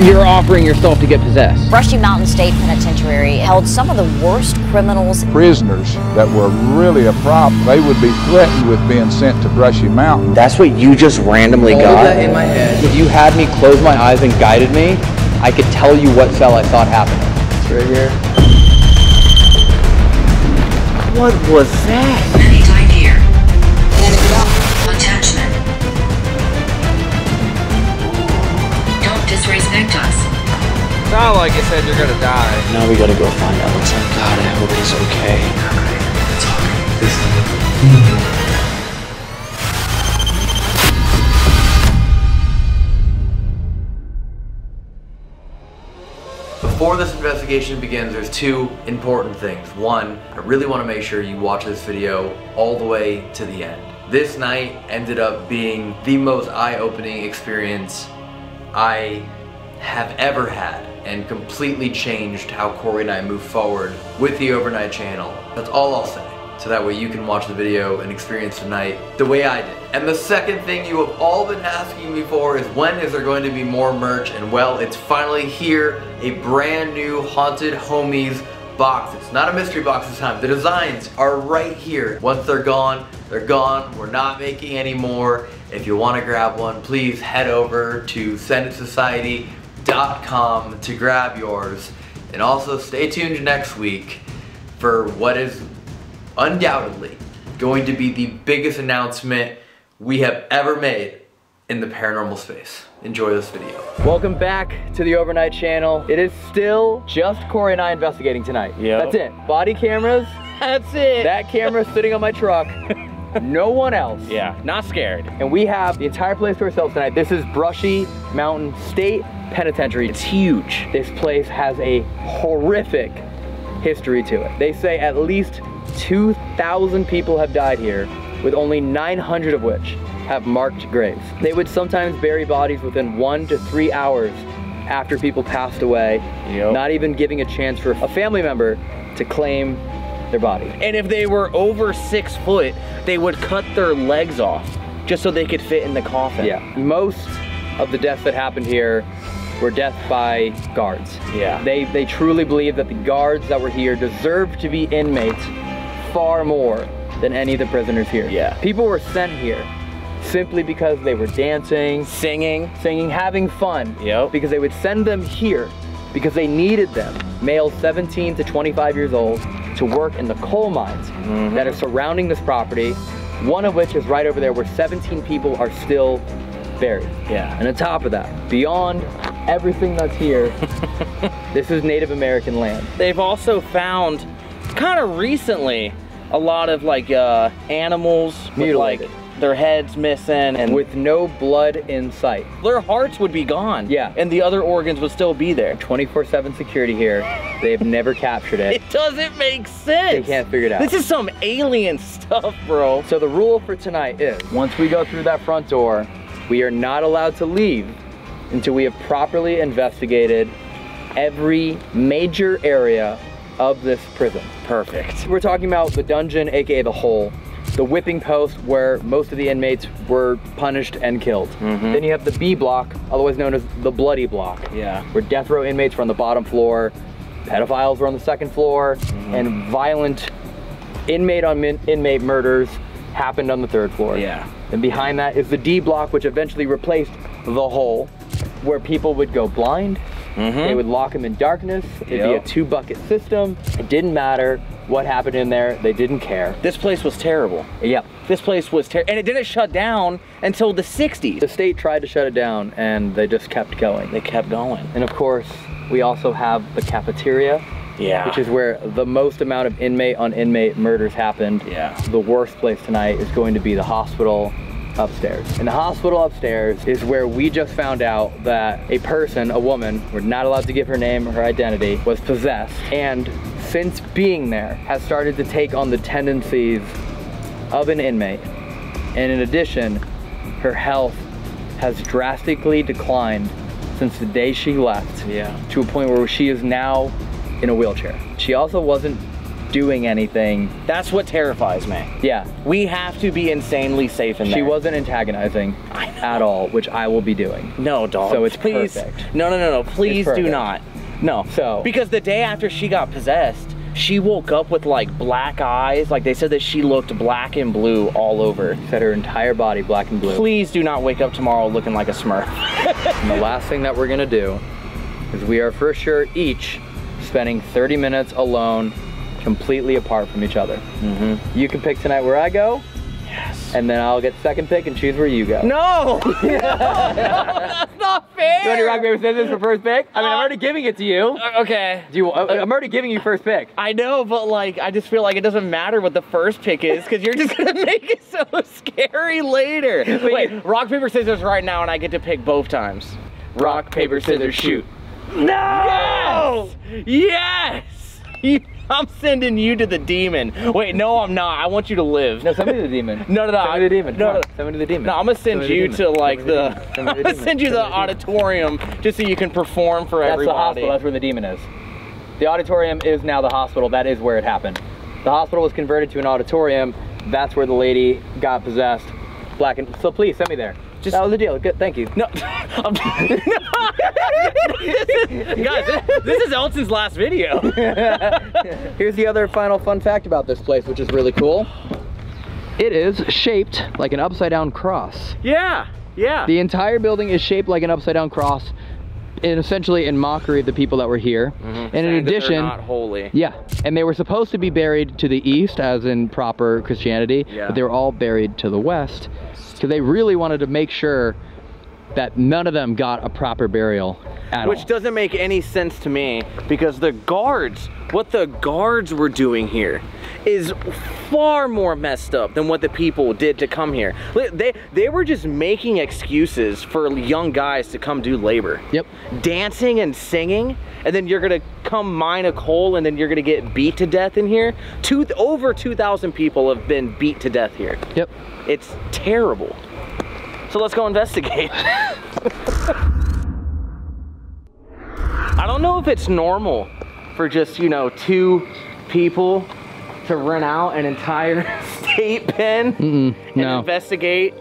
You're offering yourself to get possessed. Brushy Mountain State Penitentiary held some of the worst criminals. Prisoners that were really a problem, they would be threatened with being sent to Brushy Mountain. That's what you just randomly got? All that in my head. If you had me close my eyes and guided me, I could tell you what cell I thought happened. It's right here. What was that? Many died here. Attachment. Don't disrespect us. Not like it said you're gonna die. Now we gotta go find out what's up. God, I hope he's okay. It's okay. This Before this investigation begins, there's two important things. One, I really want to make sure you watch this video all the way to the end. This night ended up being the most eye-opening experience I have ever had, and completely changed how Corey and I move forward with the Overnight channel. That's all I'll say, so that way you can watch the video and experience tonight the way I did. And the second thing you have all been asking me for is, when is there going to be more merch? And well, it's finally here, a brand new Haunted Homies box. It's not a mystery box this time. The designs are right here. Once they're gone, they're gone. We're not making any more. If you want to grab one, please head over to senatesociety.com to grab yours. And also stay tuned next week for what is undoubtedly going to be the biggest announcement we have ever made in the paranormal space. Enjoy this video. Welcome back to the Overnight channel. It is still just Corey and I investigating tonight. Yeah. That's it. Body cameras. That's it. That camera sitting on my truck. No one else. Yeah, not scared. And we have the entire place to ourselves tonight. This is Brushy Mountain State Penitentiary. It's huge. This place has a horrific history to it. They say at least 2,000 people have died here, with only 900 of which have marked graves. They would sometimes bury bodies within 1 to 3 hours after people passed away, not even giving a chance for a family member to claim their body. And if they were over 6 foot, they would cut their legs off just so they could fit in the coffin. Yeah, most of the deaths that happened here were deaths by guards. Yeah. They truly believe that the guards that were here deserved to be inmates far more than any of the prisoners here. Yeah. People were sent here simply because they were dancing, singing, having fun. Yep. Because they would send them here because they needed them, males 17 to 25 years old, to work in the coal mines that are surrounding this property, one of which is right over there where 17 people are still buried. Yeah. And on top of that, beyond everything that's here, this is Native American land. They've also found, kind of recently, a lot of like animals mutilated, with like their heads missing and with no blood in sight. Their hearts would be gone. Yeah. And the other organs would still be there. 24/7 security here. They've never captured it. It doesn't make sense. They can't figure it out. This is some alien stuff, bro. So the rule for tonight is, once we go through that front door, we are not allowed to leave until we have properly investigated every major area of this prison. Perfect. We're talking about the dungeon, aka the hole, the whipping post where most of the inmates were punished and killed. Then you have the B block, otherwise known as the bloody block. Yeah. Where death row inmates were on the bottom floor, pedophiles were on the second floor, and violent inmate on inmate murders happened on the third floor. Yeah. And behind that is the D block, which eventually replaced the hole, where people would go blind. They would lock them in darkness. It'd be a 2-bucket system. It didn't matter what happened in there. They didn't care. This place was terrible. Yep. This place was terrible. And it didn't shut down until the 60s. The state tried to shut it down and they just kept going. They kept going. And of course, we also have the cafeteria. Yeah. Which is where the most amount of inmate on inmate murders happened. Yeah. The worst place tonight is going to be the hospital upstairs. And the hospital upstairs is where we just found out that a person, a woman, we're not allowed to give her name or her identity, was possessed. And since being there, has started to take on the tendencies of an inmate. And in addition, her health has drastically declined since the day she left. Yeah. To a point where she is now in a wheelchair. She also wasn't doing anything. That's what terrifies me. Yeah. We have to be insanely safe in there. She wasn't antagonizing at all, which I will be doing. No, dog. So it's please. perfect. No. Please do perfect. not. No. So. Because the day after she got possessed, she woke up with like black eyes. Like they said that she looked black and blue all over. Said her entire body black and blue. Please do not wake up tomorrow looking like a Smurf. And the last thing that we're gonna do is we are for sure each spending 30 minutes alone, completely apart from each other. You can pick tonight where I go. Yes. And then I'll get second pick and choose where you go. No! No, that's not fair! You want to rock, paper, scissors for first pick? I mean, I'm already giving it to you. Okay. I'm already giving you first pick. I know, but like, I just feel like it doesn't matter what the first pick is because you're just gonna make it so scary later. Wait, rock, paper, scissors right now and I get to pick both times. Rock, paper, scissors, shoot. No! Yes! I'm sending you to the demon. Wait, no, I'm not. I want you to live. No, send me to the demon. No. Send me to the demon. No, send me to the demon. No, I'm gonna send you to like the. I'm gonna send you to the auditorium just so you can perform for everybody. That's the hospital. That's where the demon is. The auditorium is now the hospital. That is where it happened. The hospital was converted to an auditorium. That's where the lady got possessed. Black and so please send me there. Just, that was the deal. Good, thank you. No, guys, this is Elton's last video. Here's the other final fun fact about this place, which is really cool. It is shaped like an upside down cross. Yeah. The entire building is shaped like an upside down cross, and essentially in mockery of the people that were here. And in addition, they're not holy. Yeah, and they were supposed to be buried to the east, as in proper Christianity, but they were all buried to the west. So they really wanted to make sure that none of them got a proper burial at all. Which doesn't make any sense to me because the guards, what the guards were doing here is far more messed up than what the people did to come here. They were just making excuses for young guys to come do labor. Yep. Dancing and singing, and then you're gonna come mine a coal and then you're gonna get beat to death in here. Over 2,000 people have been beat to death here. Yep. It's terrible. So let's go investigate. I don't know if it's normal for just, you know, 2 people to rent out an entire state pen and investigate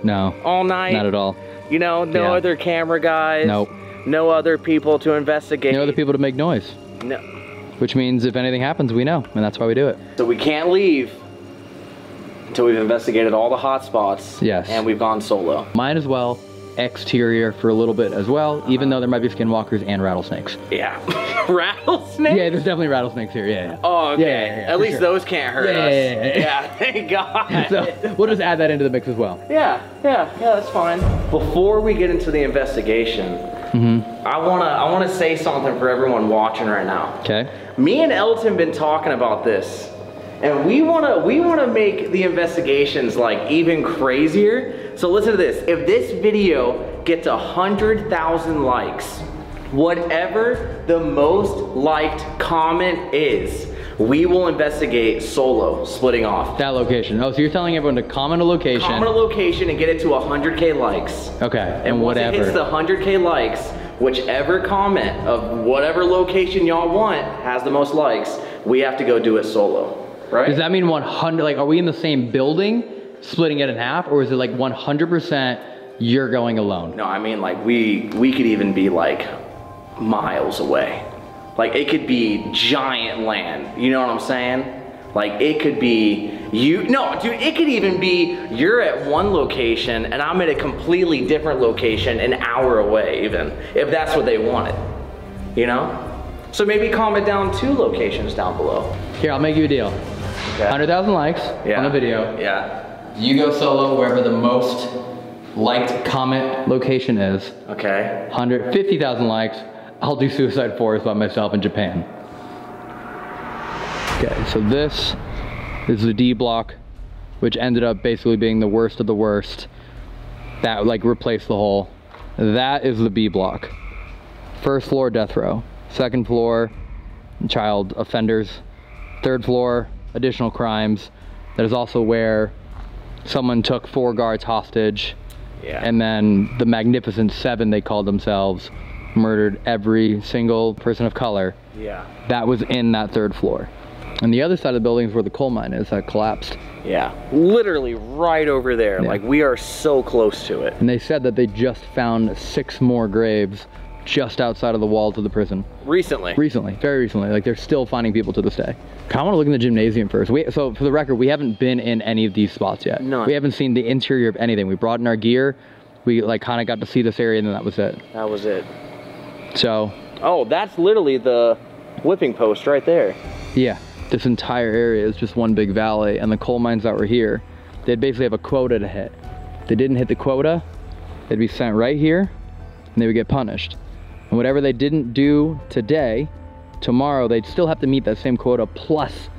all night. Not at all. You know, no other camera guys. Nope. No other people to investigate. No other people to make noise. No. Which means if anything happens, we know, and that's why we do it. So we can't leave until we've investigated all the hot spots. Yes. And we've gone solo. Might as well exterior for a little bit as well, even though there might be skinwalkers and rattlesnakes. Yeah. Rattlesnakes? Yeah, there's definitely rattlesnakes here, yeah. Oh, okay. At least those can't hurt us. Yeah, thank God. So we'll just add that into the mix as well. Yeah, that's fine. Before we get into the investigation, I wanna say something for everyone watching right now. Okay. Me and Elton been talking about this, and we wanna make the investigations like even crazier. So listen to this. If this video gets 100,000 likes, whatever the most liked comment is, we will investigate solo, splitting off. That location. Oh, so you're telling everyone to comment a location. Comment a location and get it to 100K likes. Okay, and whatever. Once it hits the 100K likes, whichever comment of whatever location y'all want has the most likes, we have to go do it solo, right? Does that mean 100, like, are we in the same building, splitting it in half, or is it like 100% you're going alone? No, I mean like we could even be like miles away. Like it could be giant land, you know what I'm saying? Like it could be it could even be you're at one location and I'm at a completely different location an hour away even, if that's what they wanted, you know? So maybe comment down 2 locations down below. Here, I'll make you a deal. Okay. 100,000 likes on the video. Yeah. You go solo wherever the most liked comment location is. Okay. 150,000 likes, I'll do Suicide Forest by myself in Japan. Okay, so this is the D block, which ended up basically being the worst of the worst. That like replaced the hole. That is the B block. First floor, death row. Second floor, child offenders. Third floor, additional crimes. That is also where someone took 4 guards hostage. Yeah. And then the Magnificent Seven, they called themselves, murdered every single person of color. Yeah. That was in that 3rd floor. And the other side of the building is where the coal mine is that collapsed. Yeah, literally right over there. Yeah. Like, we are so close to it. And they said that they just found 6 more graves just outside of the walls of the prison. Recently. Recently, very recently. Like, they're still finding people to this day. I want to look in the gymnasium first. So for the record, we haven't been in any of these spots yet. None. We haven't seen the interior of anything. We brought in our gear. We like kind of got to see this area and then that was it. That was it. So. Oh, that's literally the whipping post right there. Yeah, this entire area is just one big valley, and the coal mines that were here, they'd basically have a quota to hit. If they didn't hit the quota, they'd be sent right here and they would get punished. And whatever they didn't do today, tomorrow they'd still have to meet that same quota plus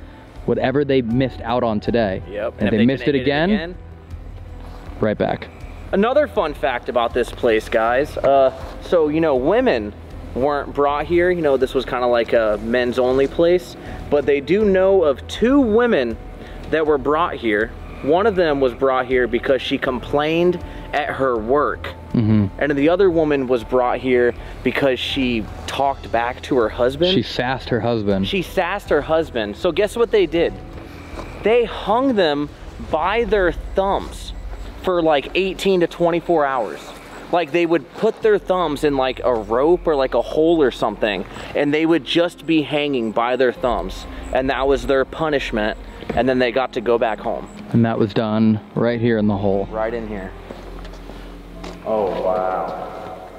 whatever they missed out on today. Yep. And if they missed it again, right back. Another fun fact about this place, guys. So, you know, women weren't brought here. You know, this was kind of like a men's only place, but they do know of 2 women that were brought here. One of them was brought here because she complained at her work. And the other woman was brought here because she talked back to her husband. She sassed her husband. She sassed her husband. So guess what they did? They hung them by their thumbs for like 18 to 24 hours. Like, they would put their thumbs in like a rope or like a hole or something, and they would just be hanging by their thumbs. And that was their punishment. And then they got to go back home. And that was done right here in the hole. Right in here. Oh, wow.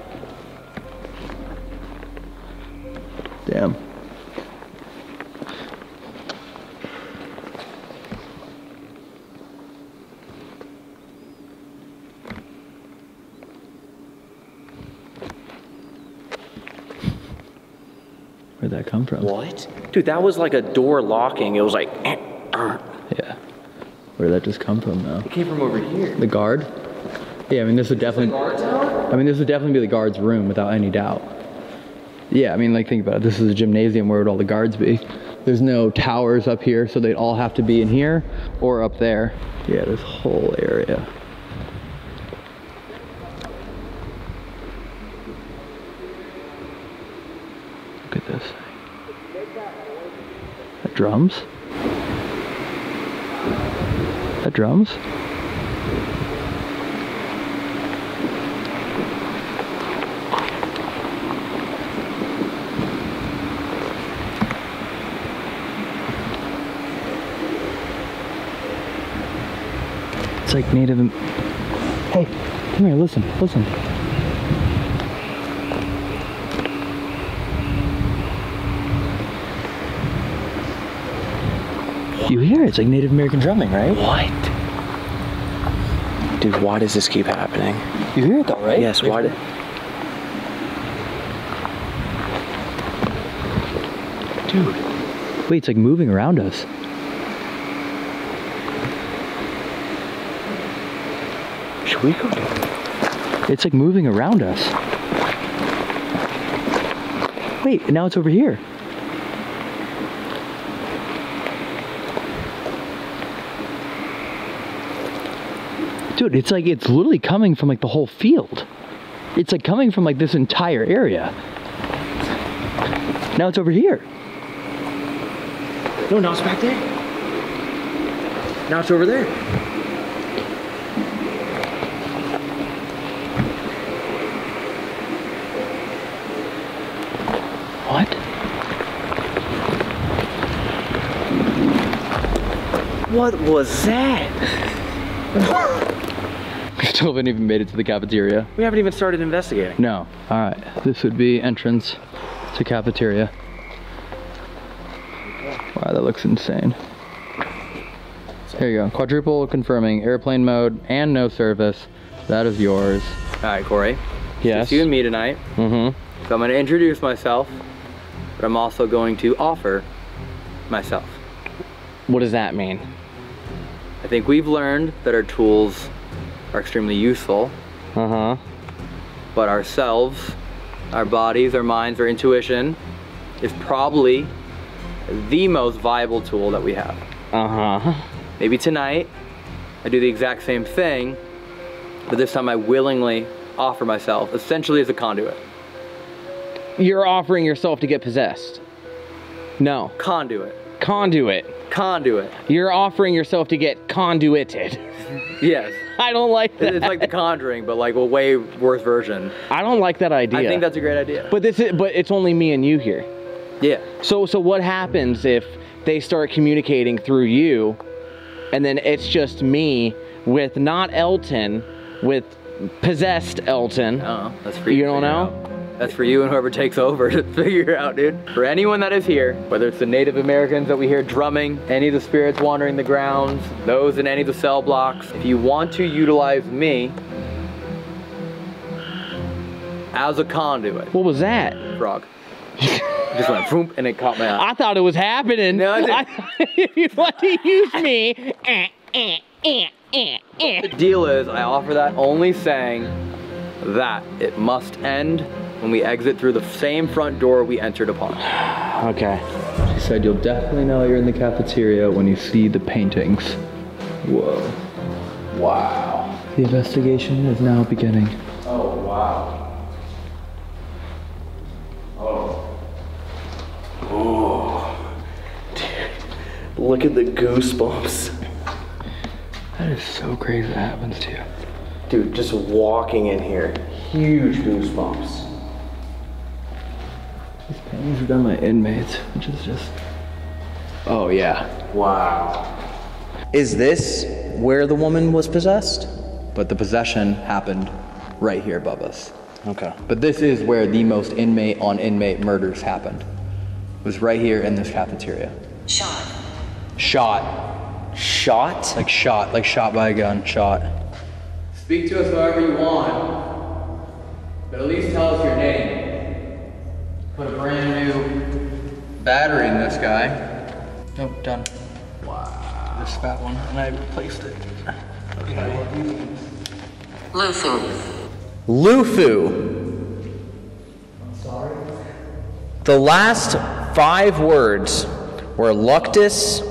Damn. Where'd that come from? What? Dude, that was like a door locking. It was like, Yeah. Where'd that just come from though? It came from over here. The guard? Yeah, I mean this would definitely this would definitely be the guard's room without any doubt. Yeah, I mean, like, think about it. This is a gymnasium. Where would all the guards be? There's no towers up here, so they'd all have to be in here or up there. Yeah, this whole area. Look at this. That drums? That drums? It's like native. Hey, come here, listen, listen. You hear it? It's like Native American drumming, right? What? Dude, why does this keep happening? You hear it though, right? Yes, why did... Dude. Wait, it's like moving around us. Should we go do it? It's like moving around us. Wait, now it's over here. Dude, it's like, it's literally coming from like the whole field. It's like coming from like this entire area. Now it's over here. No, now it's back there. Now it's over there. What? What was that? We still haven't even made it to the cafeteria. We haven't even started investigating. No. All right. This would be entrance to cafeteria. Wow, that looks insane. Here you go. Quadruple confirming airplane mode and no service. That is yours. All right, Corey. Yes. It's you and me tonight. Mm-hmm. So I'm going to introduce myself, but I'm also going to offer myself. What does that mean? I think we've learned that our tools are extremely useful, Uh-huh. but ourselves, our bodies, our minds, our intuition is probably the most viable tool that we have. Uh-huh. Maybe tonight I do the exact same thing, but this time I willingly offer myself essentially as a conduit. You're offering yourself to get possessed. No. Conduit. Conduit. Conduit. You're offering yourself to get conduited. Yes. I don't like that. It's like The Conjuring, but like a way worse version. I don't like that idea. I think that's a great idea. But it's only me and you here. Yeah. So what happens if they start communicating through you, and then it's just me with not Elton, with possessed Elton? Oh, that's for you. You don't know? That's for you and whoever takes over to figure out, dude. For anyone that is here, whether it's the Native Americans that we hear drumming, any of the spirits wandering the grounds, those in any of the cell blocks, if you want to utilize me as a conduit. What was that? Frog. Just went boom, and it caught my eye. I thought it was happening. No, it didn't. If you want to use me. The deal is, I offer that only saying that it must end when we exit through the same front door we entered upon. Okay. She said you'll definitely know you're in the cafeteria when you see the paintings. Whoa. Wow. The investigation is now beginning. Oh, wow. Oh. Oh. Dude, look at the goosebumps. That is so crazy that happens to you. Dude, just walking in here, huge goosebumps. These paintings are done by inmates, which is just... Oh yeah. Wow. Is this where the woman was possessed? But the possession happened right here above us. Okay. But this is where the most inmate on inmate murders happened. It was right here in this cafeteria. Shot. Shot. Shot? Like shot by a gun, shot. Speak to us however you want, but at least tell us your name. Put a brand new battery in this guy. Nope, done. Wow. This fat one, and I replaced it. Okay. Lufu. Lufu. Sorry. The last 5 words were Luctus,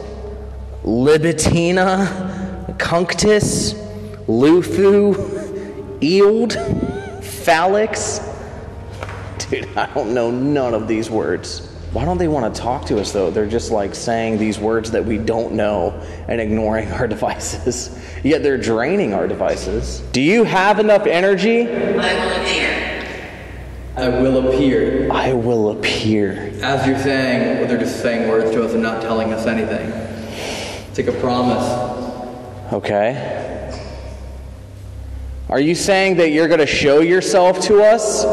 Libitina, Cunctus, Lufu, Eeld, Phalanx. Dude, I don't know none of these words. Why don't they want to talk to us though? They're just like saying these words that we don't know and ignoring our devices. Yet they're draining our devices. Do you have enough energy? I will appear. I will appear. I will appear. As you're saying, well, they're just saying words to us and not telling us anything. It's like a promise. Okay. Are you saying that you're going to show yourself to us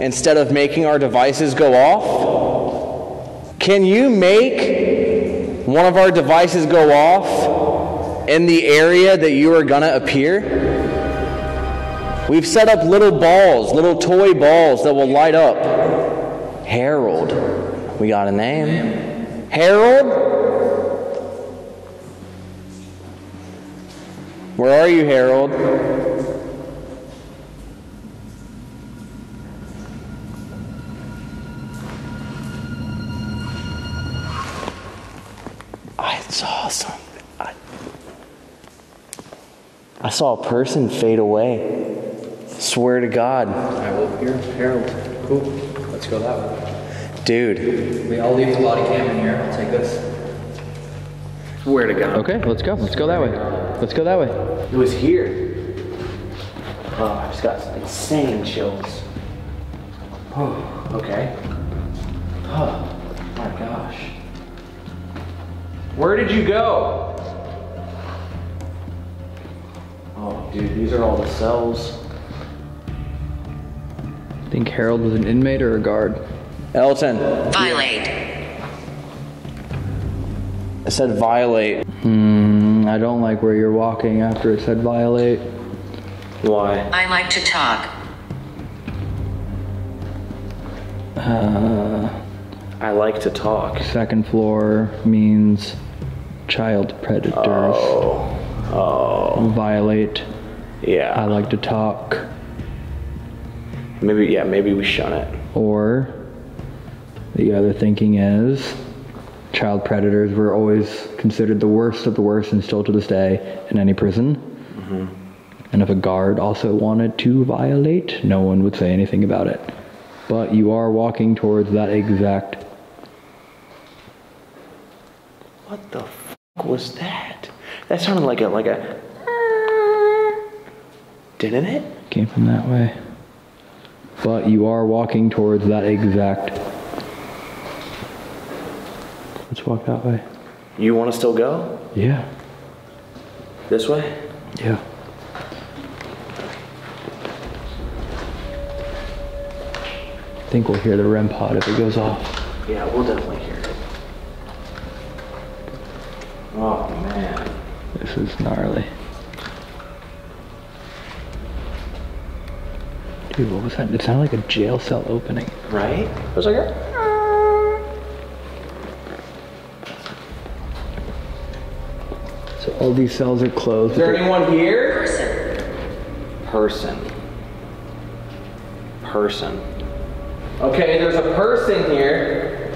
instead of making our devices go off? Can you make one of our devices go off in the area that you are going to appear? We've set up little balls, little toy balls that will light up. Harold. We got a name. Harold? Where are you, Harold? I saw a person fade away. Swear to God. I will appear. Harold. Cool. Let's go that way. Dude. I'll leave the body cam in here. I'll take this. Swear to God. Okay, let's go. Let's go that way. Let's go that way. It was here. Oh, I just got insane chills. Oh, okay. Oh, my gosh. Where did you go? Oh, dude, these are all the cells. Think Harold was an inmate or a guard? Elton. Violate. I said violate. I don't like where you're walking after it said violate. Why? I like to talk. I like to talk. Second floor means child predators. Oh. Violate. Yeah. I like to talk. Maybe we shun it. Or the other thinking is child predators were always considered the worst of the worst and still to this day in any prison. Mm-hmm. And if a guard also wanted to violate, no one would say anything about it. But you are walking towards that exact What the fuck was that? That sounded like a. Didn't it? Came from that way. But you are walking towards that exact. Let's walk that way. You want to still go? Yeah. This way? Yeah. I think we'll hear the REM pod if it goes off. Yeah, we'll definitely hear it. Oh man. This is gnarly. Dude, what was that? It sounded like a jail cell opening. Right? It was like a... So all these cells are closed. Is there anyone here? Person. Person. Okay, there's a person here.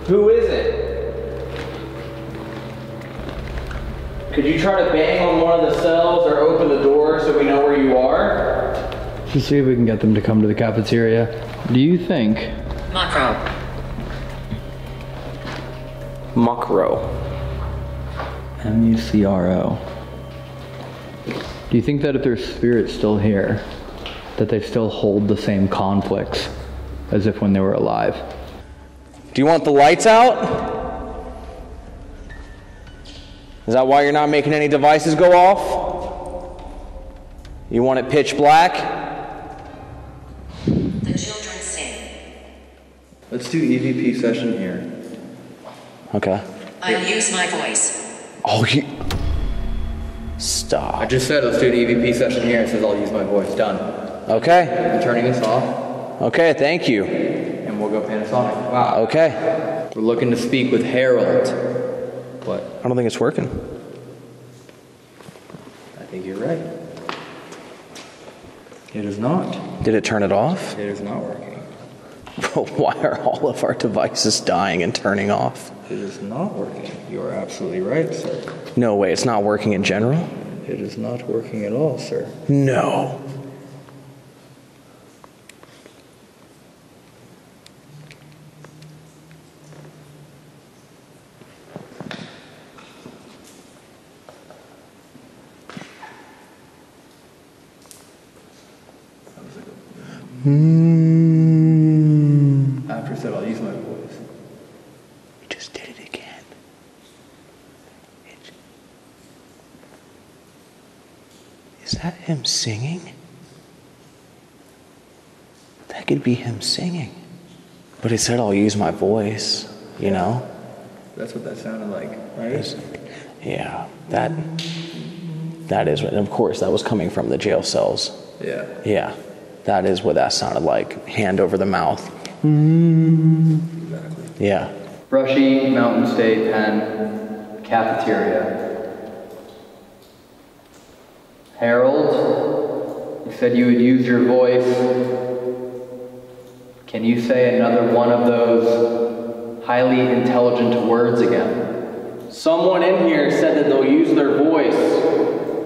Who is it? Could you try to bang on one of the cells or open the door so we know where you are? Let's see if we can get them to come to the cafeteria. Do you think? Macro. Macro. M-U-C-R-O. Do you think that if their spirit's still here, that they still hold the same conflicts as if when they were alive? Do you want the lights out? Is that why you're not making any devices go off? You want it pitch black? The children sing. Let's do EVP session here. Okay. I use my voice. Oh, you... Stop. I just said let's do an EVP session here. It says I'll use my voice. Done. Okay. I'm turning this off. Okay, thank you. And we'll go Panasonic. Wow. Okay. We're looking to speak with Harold. What? I don't think it's working. I think you're right. It is not. Did it turn it off? It is not working. Why are all of our devices dying and turning off? It is not working. You are absolutely right, sir. No way, it's not working in general? It is not working at all, sir. No. After I said I'll use my voice. You just did it again. Is that him singing? That could be him singing. But he said I'll use my voice, you know? That's what that sounded like, right? Yeah, that is, and of course that was coming from the jail cells. Yeah. Yeah, that is what that sounded like, hand over the mouth. Exactly. Yeah. Brushy Mountain State Pen Cafeteria. Harold, you said you would use your voice. Can you say another one of those highly intelligent words again? Someone in here said that they'll use their voice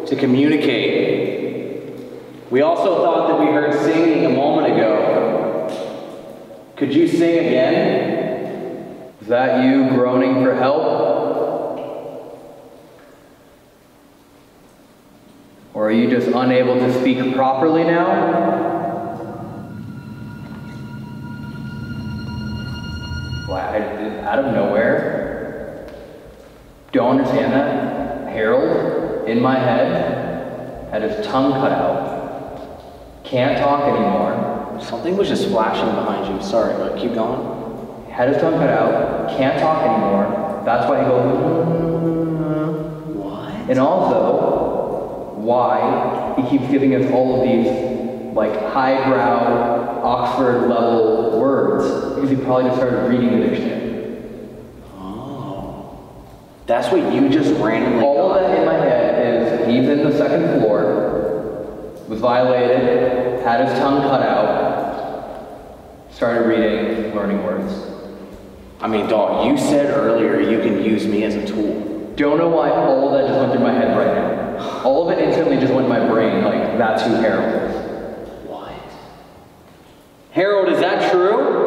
to communicate. We also thought that we heard singing a moment ago. Could you sing again? Is that you groaning for help? Or are you just unable to speak properly now? Out of nowhere. Don't understand that. Harold, in my head, had his tongue cut out. Can't talk anymore. Something was just flashing behind you. Sorry, but keep going. Had his tongue cut out. Can't talk anymore. That's why he goes, What? and also, why he keeps giving us all of these, like, highbrow, Oxford-level words, because he probably just started reading the dictionary. That's what you just randomly All got. of that in my head is he's in the second floor, was violated, had his tongue cut out, started reading, learning words. I mean, dog, you said earlier you can use me as a tool. Don't know why all of that just went through my head right now. All of it instantly just went in my brain, like, that's who Harold is. What? Harold, is that true?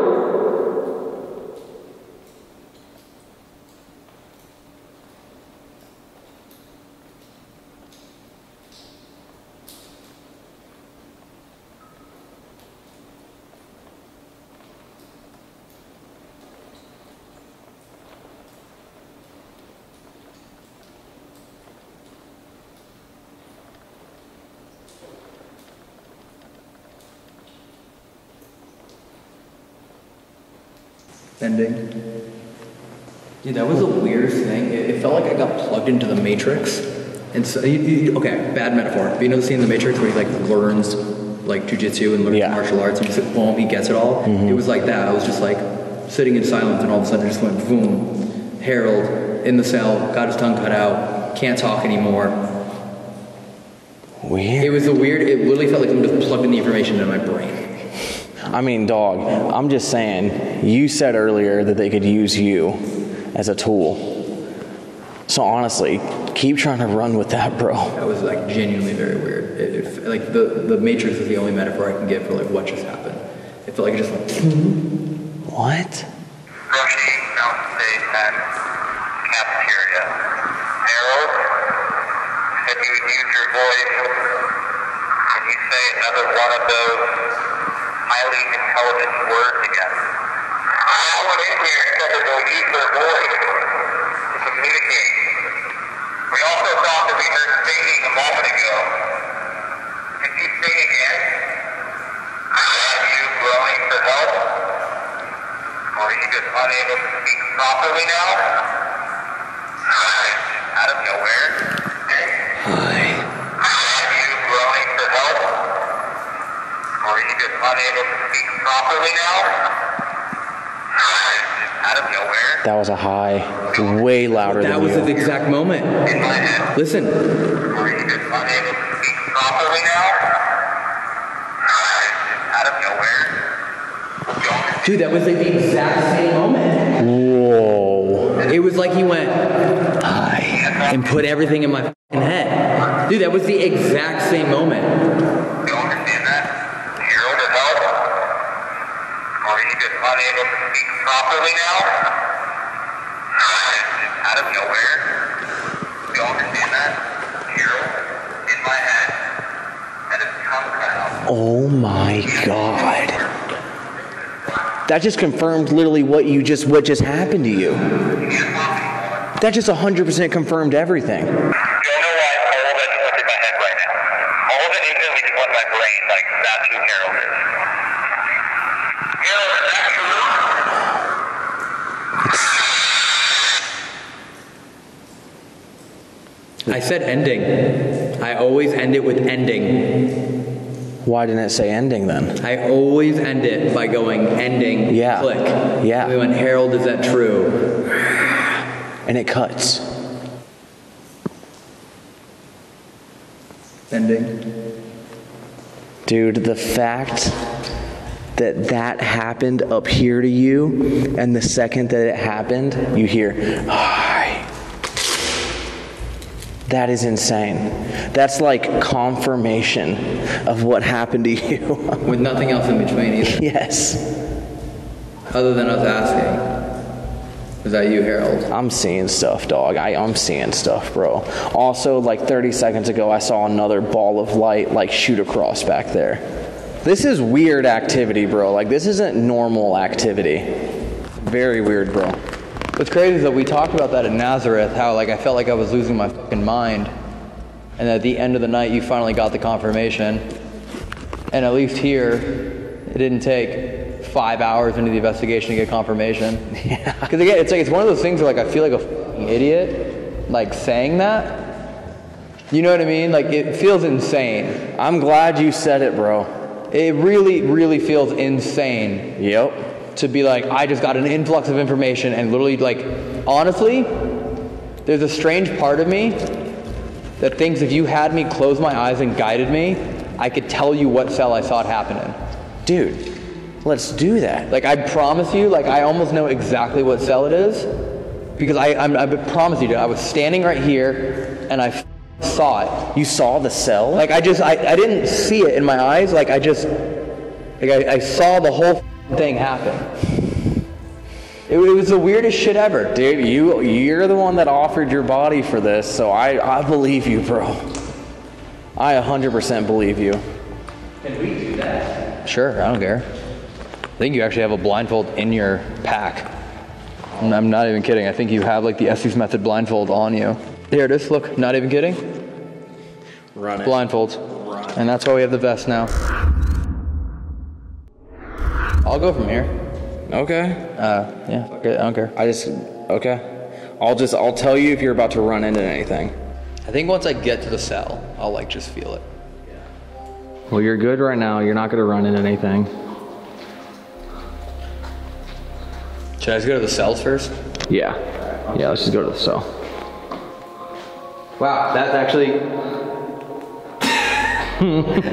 Ending. Dude, that was the weirdest thing. It felt like I got plugged into the Matrix. And so, okay, bad metaphor. But you know the scene in the Matrix where he like learns like jujitsu and learns martial arts and just boom, he gets it all? It was like that. I was just like sitting in silence and all of a sudden it just went boom. Harold in the cell, got his tongue cut out, can't talk anymore. Weird. It was a weird, it literally felt like someone just plugged in the information into my brain. I mean, dog, I'm just saying, you said earlier that they could use you as a tool. So honestly, keep trying to run with that, bro. That was like genuinely very weird. Like the Matrix is the only metaphor I can get for like what just happened. It felt like it just like, what? Brushy Mountain State Cafeteria. Harold, if you would use your voice, can you say another one of those highly intelligent words again? I went in here and said that they'll use their voice to communicate. We also thought that we heard singing a moment ago. Can you sing again? Are you growing for help? Or are you just unable to speak properly now? Out of nowhere. Hi. Are you growing for help? Or are you just unable to speak properly now? Out of nowhere. That was a high, way louder that than was you. the exact moment. In my head. Listen. Or are you just unable to speak properly now? Out of nowhere. Dude, that was like the exact same moment. Whoa. It was like he went, hi, and put everything in my fucking head. Dude, that was the exact same moment. You understand that? Harold to help? Or are you just unable to speak properly now? Out of nowhere. You understand that? Harold in my head. And it's come out. Oh my God. That just confirmed literally what just happened to you. That just 100% confirmed everything. Don't know why all of it went in my head right now. All of it instantly just went in my brain, like that's who Harold is. Harold, is that true? I said ending. I always end it with ending. Why didn't it say ending then? I always end it by going ending, click. Yeah. We went, Harold, is that true? And it cuts. Ending. Dude, the fact that that happened up here to you, and the second that it happened, you hear, hi. That is insane. That's like confirmation of what happened to you. With nothing else in between either. Yes. Other than us asking. Is that you, Harold? I'm seeing stuff, dog. I'm seeing stuff, bro. Also, like 30 seconds ago, I saw another ball of light like shoot across back there. This is weird activity, bro. Like, this isn't normal activity. Very weird, bro. What's crazy is that we talked about that in Nazareth, how like I felt like I was losing my fucking mind. And at the end of the night, you finally got the confirmation. And at least here, it didn't take 5 hours into the investigation to get confirmation. Yeah. Because again, it's one of those things where like I feel like a fucking idiot, like saying that. You know what I mean? Like it feels insane. I'm glad you said it, bro. It really, really feels insane. Yep. To be like, I just got an influx of information and literally like, honestly, there's a strange part of me that thinks if you had me close my eyes and guided me, I could tell you what cell I saw it happen in. Dude, let's do that. Like I promise you, like I almost know exactly what cell it is because I promise you, dude, I was standing right here and I saw it. You saw the cell? Like I didn't see it in my eyes, like I saw the whole thing happen. It was the weirdest shit ever. Dude, you're the one that offered your body for this, so I believe you, bro. I 100% believe you. Can we do that? Sure, I don't care. I think you actually have a blindfold in your pack. I'm not even kidding. I think you have like the Estes method blindfold on you. Here it is, look, not even kidding. Run it. Blindfolds. Run it. And that's why we have the vest now. I'll go from here. Okay. Yeah, fuck it, I don't care. Okay. I'll tell you if you're about to run into anything. I think once I get to the cell, I'll like just feel it. Well, you're good right now. You're not gonna run into anything. Should I just go to the cells first? Yeah. Yeah, let's just go to the cell. Wow, that's actually...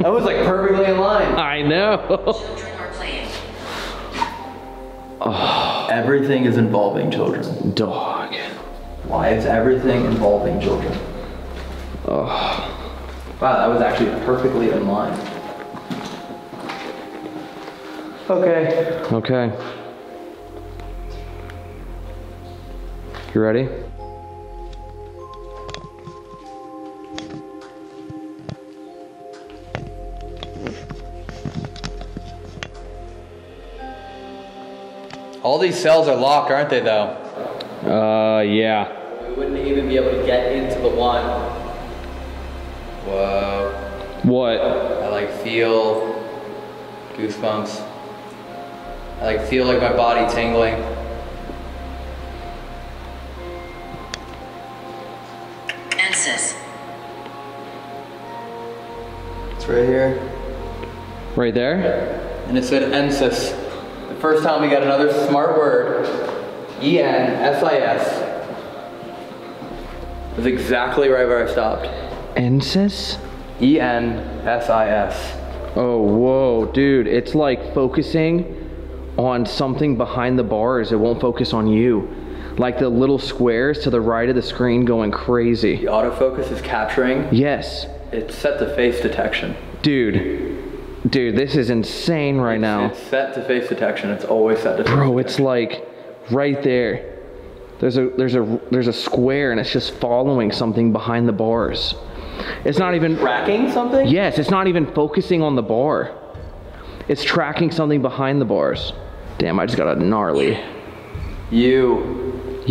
That was like perfectly in line. I know. Children are playing. Everything is involving children. Dog. Why is everything involving children? Oh. Wow, that was actually perfectly in line. Okay. Okay. You ready? All these cells are locked, aren't they, though? Yeah. We wouldn't even be able to get into the one. Whoa. What? I like feel goosebumps. I like feel like my body tingling. Answers. It's right here. Right there? And it said ensis. The first time we got another smart word. E-N-S-I-S. That's exactly right where I stopped. Ensis? E-N-S-I-S. Oh, whoa, dude. It's like focusing on something behind the bars. It won't focus on you. Like the little squares to the right of the screen going crazy. The autofocus is capturing. Yes. It's set to face detection. Dude, this is insane right now. It's set to face detection. It's always set to face Bro, detection. it's like right there. There's a square and it's just following something behind the bars. It's not even tracking something? Yes, it's not even focusing on the bar. It's tracking something behind the bars. Damn, I just got a gnarly. You.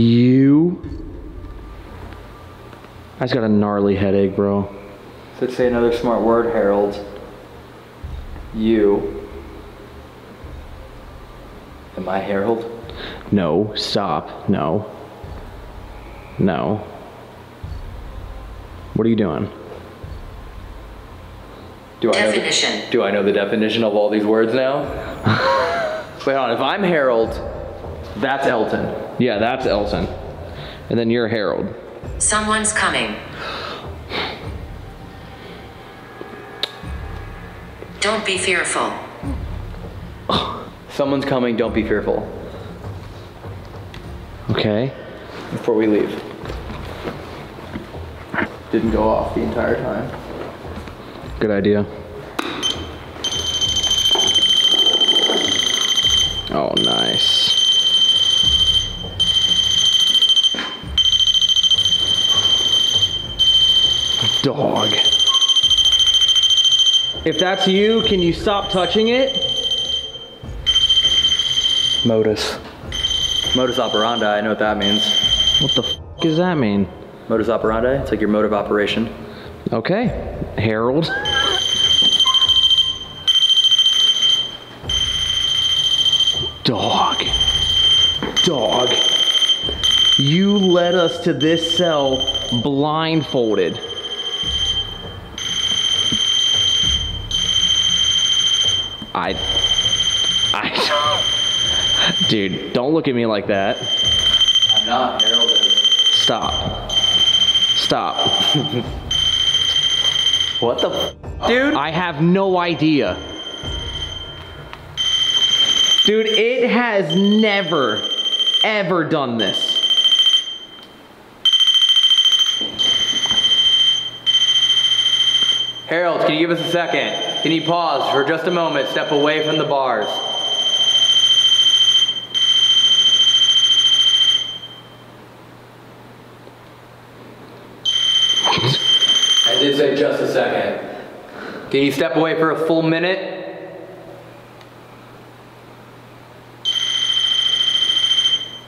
I just got a gnarly headache, bro. Let's say another smart word, Harold. You. Am I Harold? No, stop. No. No. What are you doing? Do I know the definition of all these words now? Wait on, if I'm Harold, that's Elton. Yeah, that's Elton. And then you're Harold. Someone's coming. Don't be fearful. Someone's coming, don't be fearful. Okay. Before we leave. Didn't go off the entire time. Good idea. Oh, nice. Dog. If that's you, can you stop touching it? Modus. Modus operandi, I know what that means. What the f does that mean? Modus operandi, it's like your mode of operation. Okay, Harold. Dog. Dog. You led us to this cell blindfolded. Dude, don't look at me like that. I'm not, Harold is. Stop. Stop. What the f, dude? I have no idea. Dude, it has never, ever done this. Harold, can you give us a second? Can you pause for just a moment, step away from the bars? I did say just a second. Can you step away for a full minute?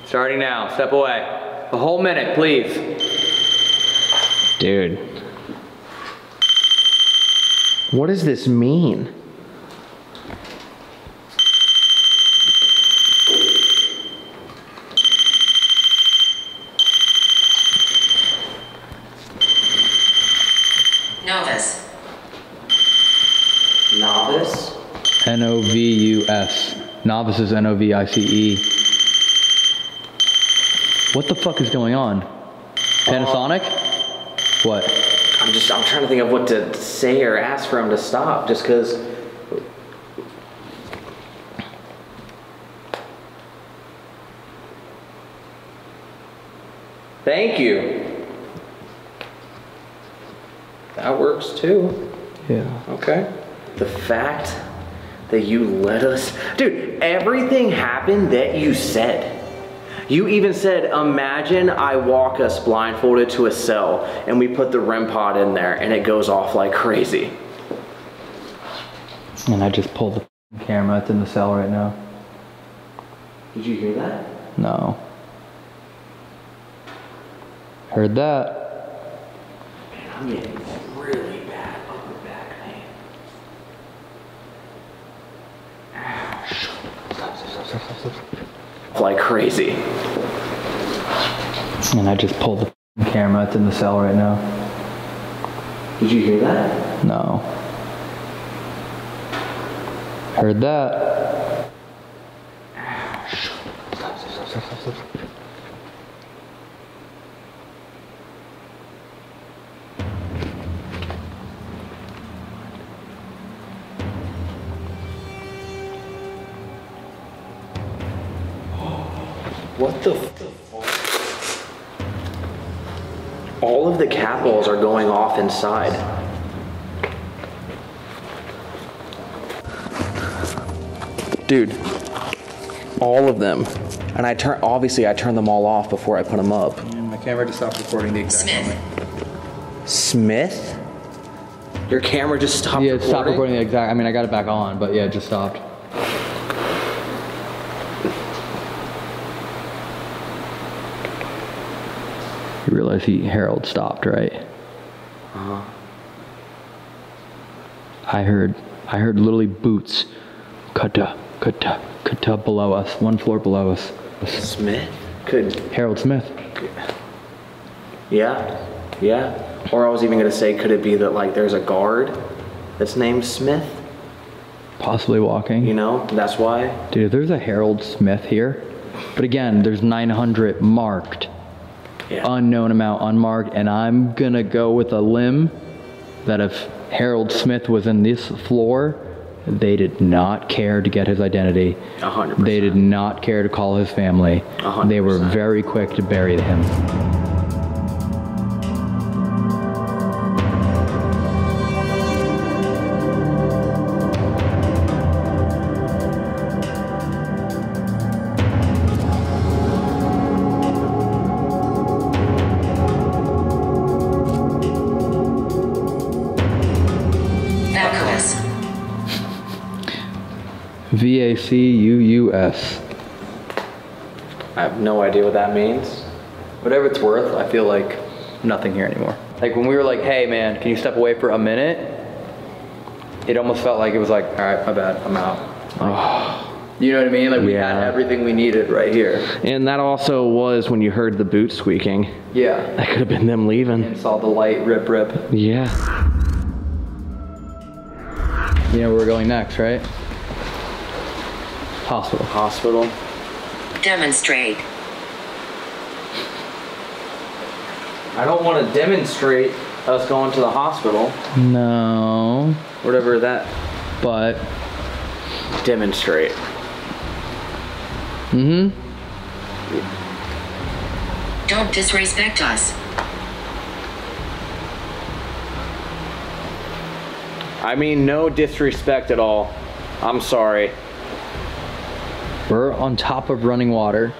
Starting now, step away. A whole minute, please. Dude. What does this mean? Novices, NOVICE. What the fuck is going on? Panasonic? What? I'm trying to think of what to say or ask for him to stop, just because. Thank you. That works too. Yeah. Okay. The fact that you let us, dude, everything happened that you said. You even said, imagine I walk us blindfolded to a cell and we put the REM pod in there and it goes off like crazy. And I just pulled the camera. It's in the cell right now. Did you hear that? No. Heard that. Man, I'm getting really bad upper back pain. Like crazy. And I just pulled the camera. It's in the cell right now. Did you hear that? No. Heard that. What the fuck? All of the cat balls are going off inside. Dude, all of them. And obviously I turned them all off before I put them up. And my camera just stopped recording the exact moment. Smith? Your camera just stopped Yeah, it recording? stopped recording the exact, I mean, I got it back on, but yeah, it just stopped. You realize Harold stopped, right? Uh-huh. I heard literally boots, kata below us, one floor below us. Smith? Could Harold Smith. Yeah. Or I was even gonna say, could it be that like there's a guard that's named Smith? Possibly walking. You know, that's why. Dude, there's a Harold Smith here. But again, there's 900 marked. Yeah. Unknown amount unmarked, and I'm gonna go with a limb that if Harold Smith was in this floor, they did not care to get his identity. 100%. They did not care to call his family. 100%. They were very quick to bury him. Vacuous. VACUUS. I have no idea what that means. Whatever it's worth, I feel like nothing here anymore. Like when we were like, hey man, can you step away for a minute? It almost felt like it was like, all right, my bad, I'm out. You know what I mean? Like we had everything we needed right here. And that also was when you heard the boot squeaking. Yeah. That could have been them leaving. And saw the light rip. Yeah. You know where we're going next, right? Hospital. Demonstrate. I don't want to demonstrate us going to the hospital. No. Whatever that. But. Demonstrate. Mm-hmm. Don't disrespect us. I mean, no disrespect at all. I'm sorry. We're on top of running water.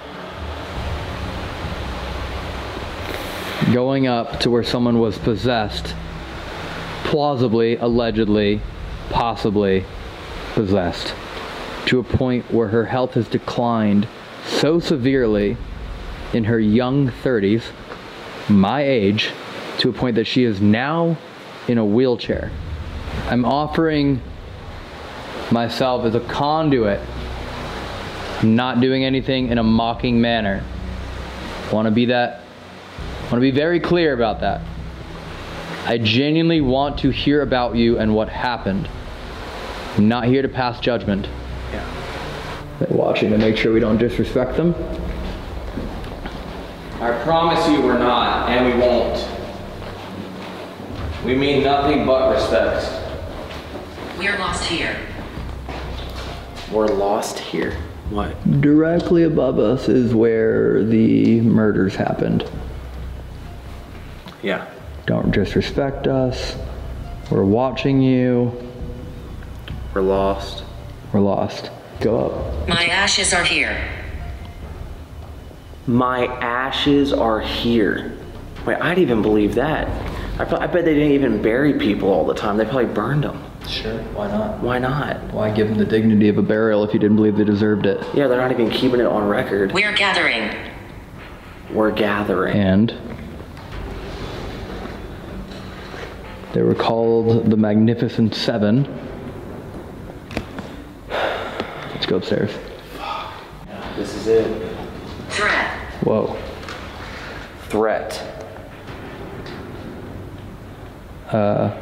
Going up to where someone was possessed. Plausibly, allegedly, possibly possessed. To a point where her health has declined so severely in her young 30s, my age, to a point that she is now in a wheelchair. I'm offering myself as a conduit. I'm not doing anything in a mocking manner. I want to be very clear about that. I genuinely want to hear about you and what happened. I'm not here to pass judgment. Yeah. They're watching to make sure we don't disrespect them. I promise you we're not, and we won't. We mean nothing but respect. We're lost here. We're lost here. What? Directly above us is where the murders happened. Yeah. Don't disrespect us. We're watching you. We're lost. We're lost. Go up. My ashes are here. My ashes are here. Wait, I'd even believe that. I bet they didn't even bury people all the time. They probably burned them. Sure, why not? Why not? Why give them the dignity of a burial if you didn't believe they deserved it? Yeah, they're not even keeping it on record. We're gathering. We're gathering. And they were called the Magnificent Seven. Let's go upstairs. This is it. Threat. Whoa. Threat.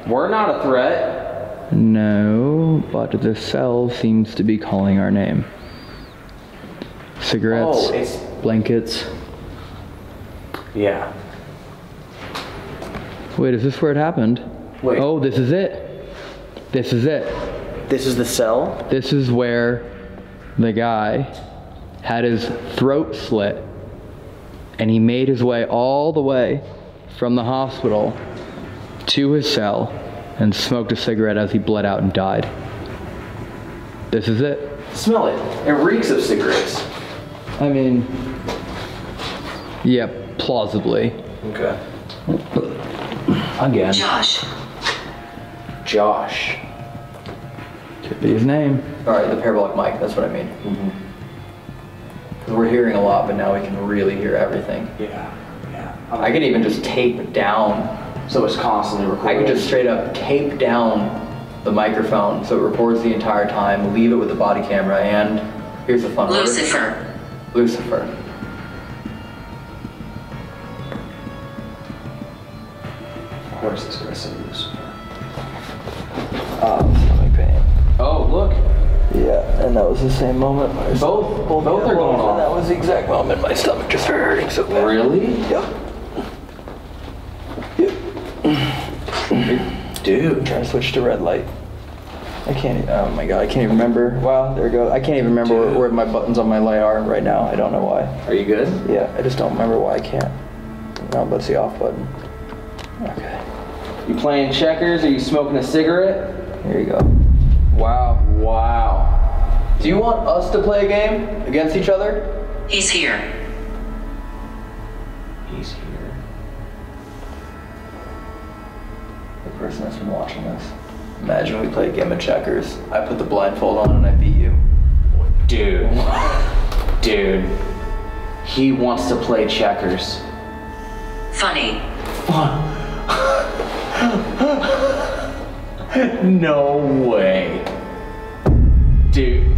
We're not a threat. No, but the cell seems to be calling our name. Cigarettes, Oh, it's... blankets. Yeah. Wait, is this where it happened? Wait. Oh, this is it. This is it. This is the cell? This is where the guy had his throat slit and he made his way all the way from the hospital to his cell and smoked a cigarette as he bled out and died. This is it. Smell it. It reeks of cigarettes. I mean, yeah, plausibly. Okay. Again. Josh. Josh. Could be his name. Alright, the parabolic mic, that's what I mean. Because we're hearing a lot, but now we can really hear everything. Yeah. Yeah. I can even just tape down. So it's constantly I recording. could just straight up tape down the microphone so it records the entire time, leave it with the body camera, and here's the fun word. Lucifer. Lucifer. Of course this guy's saying Lucifer. Stomach pain. Oh, look. Yeah, and that was the same moment. Both are going And that off. was the exact moment my stomach just started hurting so bad. Really? Yep. Dude. I'm trying to switch to red light. I can't even, oh my god, I can't even remember. Wow, there we go. I can't even remember where my buttons on my light are right now. I don't know why. Are you good? Yeah, I just don't remember why I can't. No, but it's the off button. Okay. You playing checkers? Are you smoking a cigarette? Here you go. Wow. Wow. Do you want us to play a game against each other? He's here. He's here. The person that's been watching this. Imagine we play a game of checkers. I put the blindfold on and I beat you. Dude. Dude. He wants to play checkers. Funny. No way. Dude.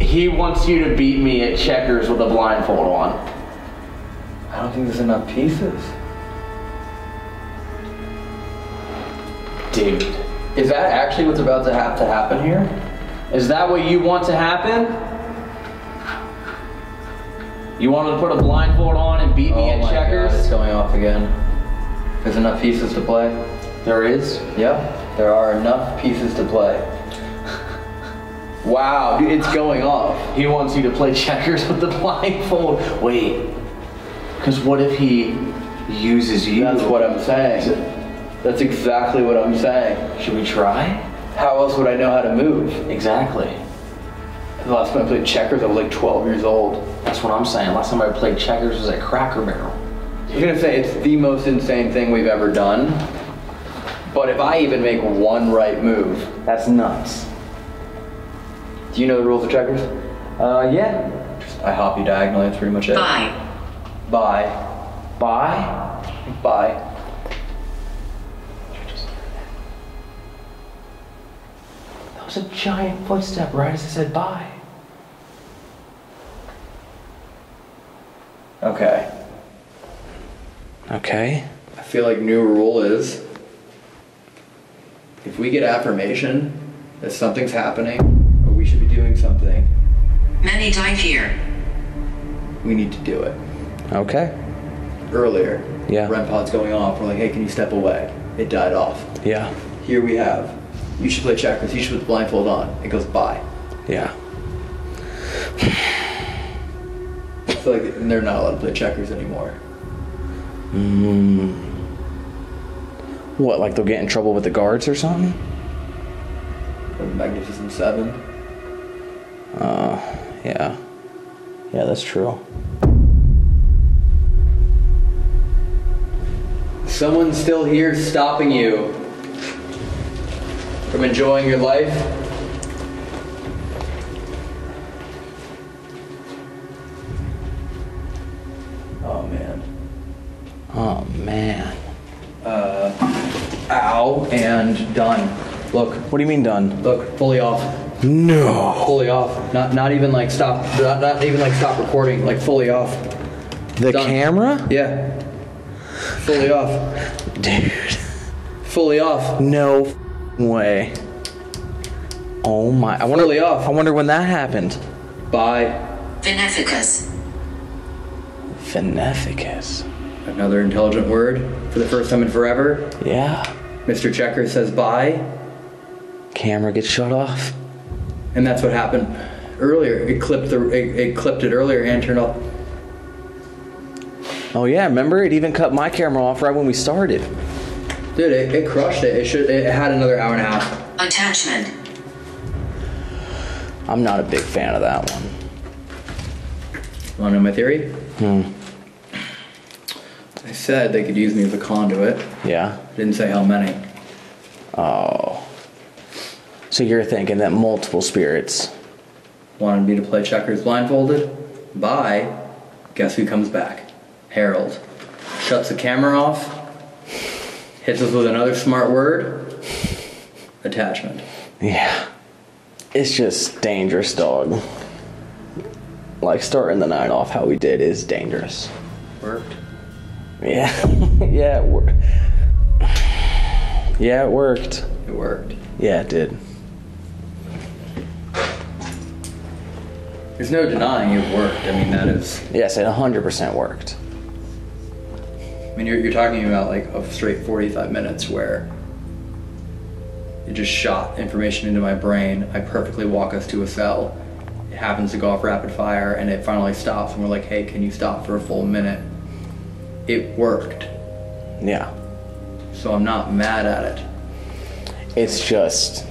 He wants you to beat me at checkers with a blindfold on. I don't think there's enough pieces. Dude. Is that actually what's about to have to happen here? Is that what you want to happen? You want to put a blindfold on and beat me at checkers? God, it's going off again. There's enough pieces to play. There is? Yep, there are enough pieces to play. Wow, dude, it's going off. He wants you to play checkers with the blindfold. Wait. Because what if he uses you? That's what I'm saying. That's exactly what I'm saying. Should we try? How else would I know how to move? Exactly. The last time I played checkers, I was like 12 years old. That's what I'm saying. Last time I played checkers was at Cracker Barrel. I was gonna say, it's the most insane thing we've ever done. But if I even make one right move, That's nuts. do you know the rules of checkers? Yeah. I hop you diagonally, that's pretty much it. Bye. Bye. Bye? Bye. That was a giant footstep right as I said bye. Okay. Okay. I feel like new rule is, if we get affirmation that something's happening, or we should be doing something, Many died here. We need to do it. Okay. Earlier, Yeah. REM pod's going off. We're like, hey, can you step away? It died off. Yeah. Here we have, you should play checkers. You should put the blindfold on. It goes bye. Yeah. I feel like they're not allowed to play checkers anymore. What, like they'll get in trouble with the guards or something? Or the Magnificent Seven. Yeah. Yeah, that's true. Someone's still here stopping you from enjoying your life. Oh man. Oh, man. Ow, and done. Look, What do you mean done? look, fully off. No. Fully off. Not even like stop, not even like stop recording, like fully off. The Done. camera? Yeah. Fully off. Dude. Fully off. No way. Oh my. Fully off. I wonder when that happened. Bye. Beneficus. Beneficus. Another intelligent word for the first time in forever. Yeah. Mr. Checker says bye. Camera gets shut off. And that's what happened earlier. It clipped it earlier and turned off. Oh yeah, remember? It even cut my camera off right when we started. Dude, it crushed it. It had another hour and a half. Attachment. I'm not a big fan of that one. Wanna know my theory? I said they could use me as a conduit. Yeah. Didn't say how many. Oh. So you're thinking that multiple spirits. Wanted me to play checkers blindfolded? Bye. Guess who comes back? Harold. Shuts the camera off. Hits us with another smart word. Attachment. Yeah. It's just dangerous, dog. Like starting the night off how we did is dangerous. Worked. Yeah. Yeah, it worked. Yeah, it worked. It worked. Yeah, it did. There's no denying it worked. I mean, that is... Yes, it 100% worked. I mean, you're talking about like a straight 45 minutes where it just shot information into my brain. I perfectly walk us to a cell. It happens to go off rapid fire and it finally stops and we're like, hey, can you stop for a full minute? It worked. Yeah. So I'm not mad at it. It's just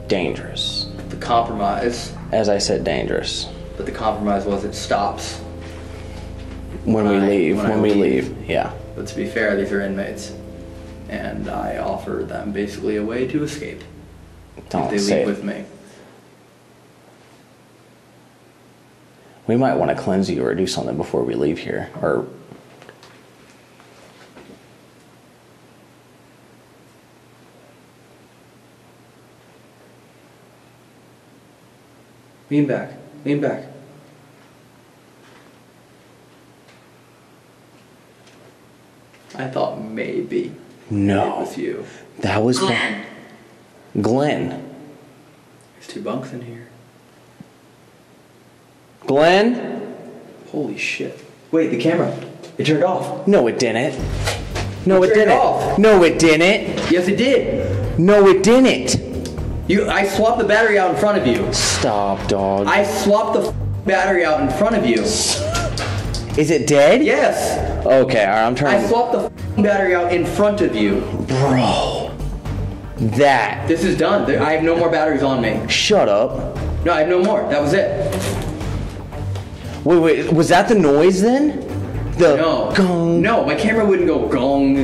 dangerous. The compromise, As I said, dangerous. but the compromise was it stops. When we leave. when I When we leave. leave. Yeah. But to be fair, these are inmates. And I offer them basically a way to escape. Don't if they say leave it. with me. We might want to cleanse you or do something before we leave here. Or Lean back. Lean back. I thought maybe no. it was you. That was Glenn. Glenn. There's 2 bunks in here. Glenn? Holy shit. Wait, the camera. It turned off. No, it didn't. No, it Turn it didn't. off. No, it didn't. Yes, it did. No, it didn't. I swapped the battery out in front of you. Stop, dog. I swapped the battery out in front of you. Is it dead? Yes. Okay, alright, I'm trying I swapped the battery out in front of you. Bro. That. This is done. I have no more batteries on me. Shut up. No, I have no more. That was it. Wait, was that the noise then? The No. gong. No, my camera wouldn't go gong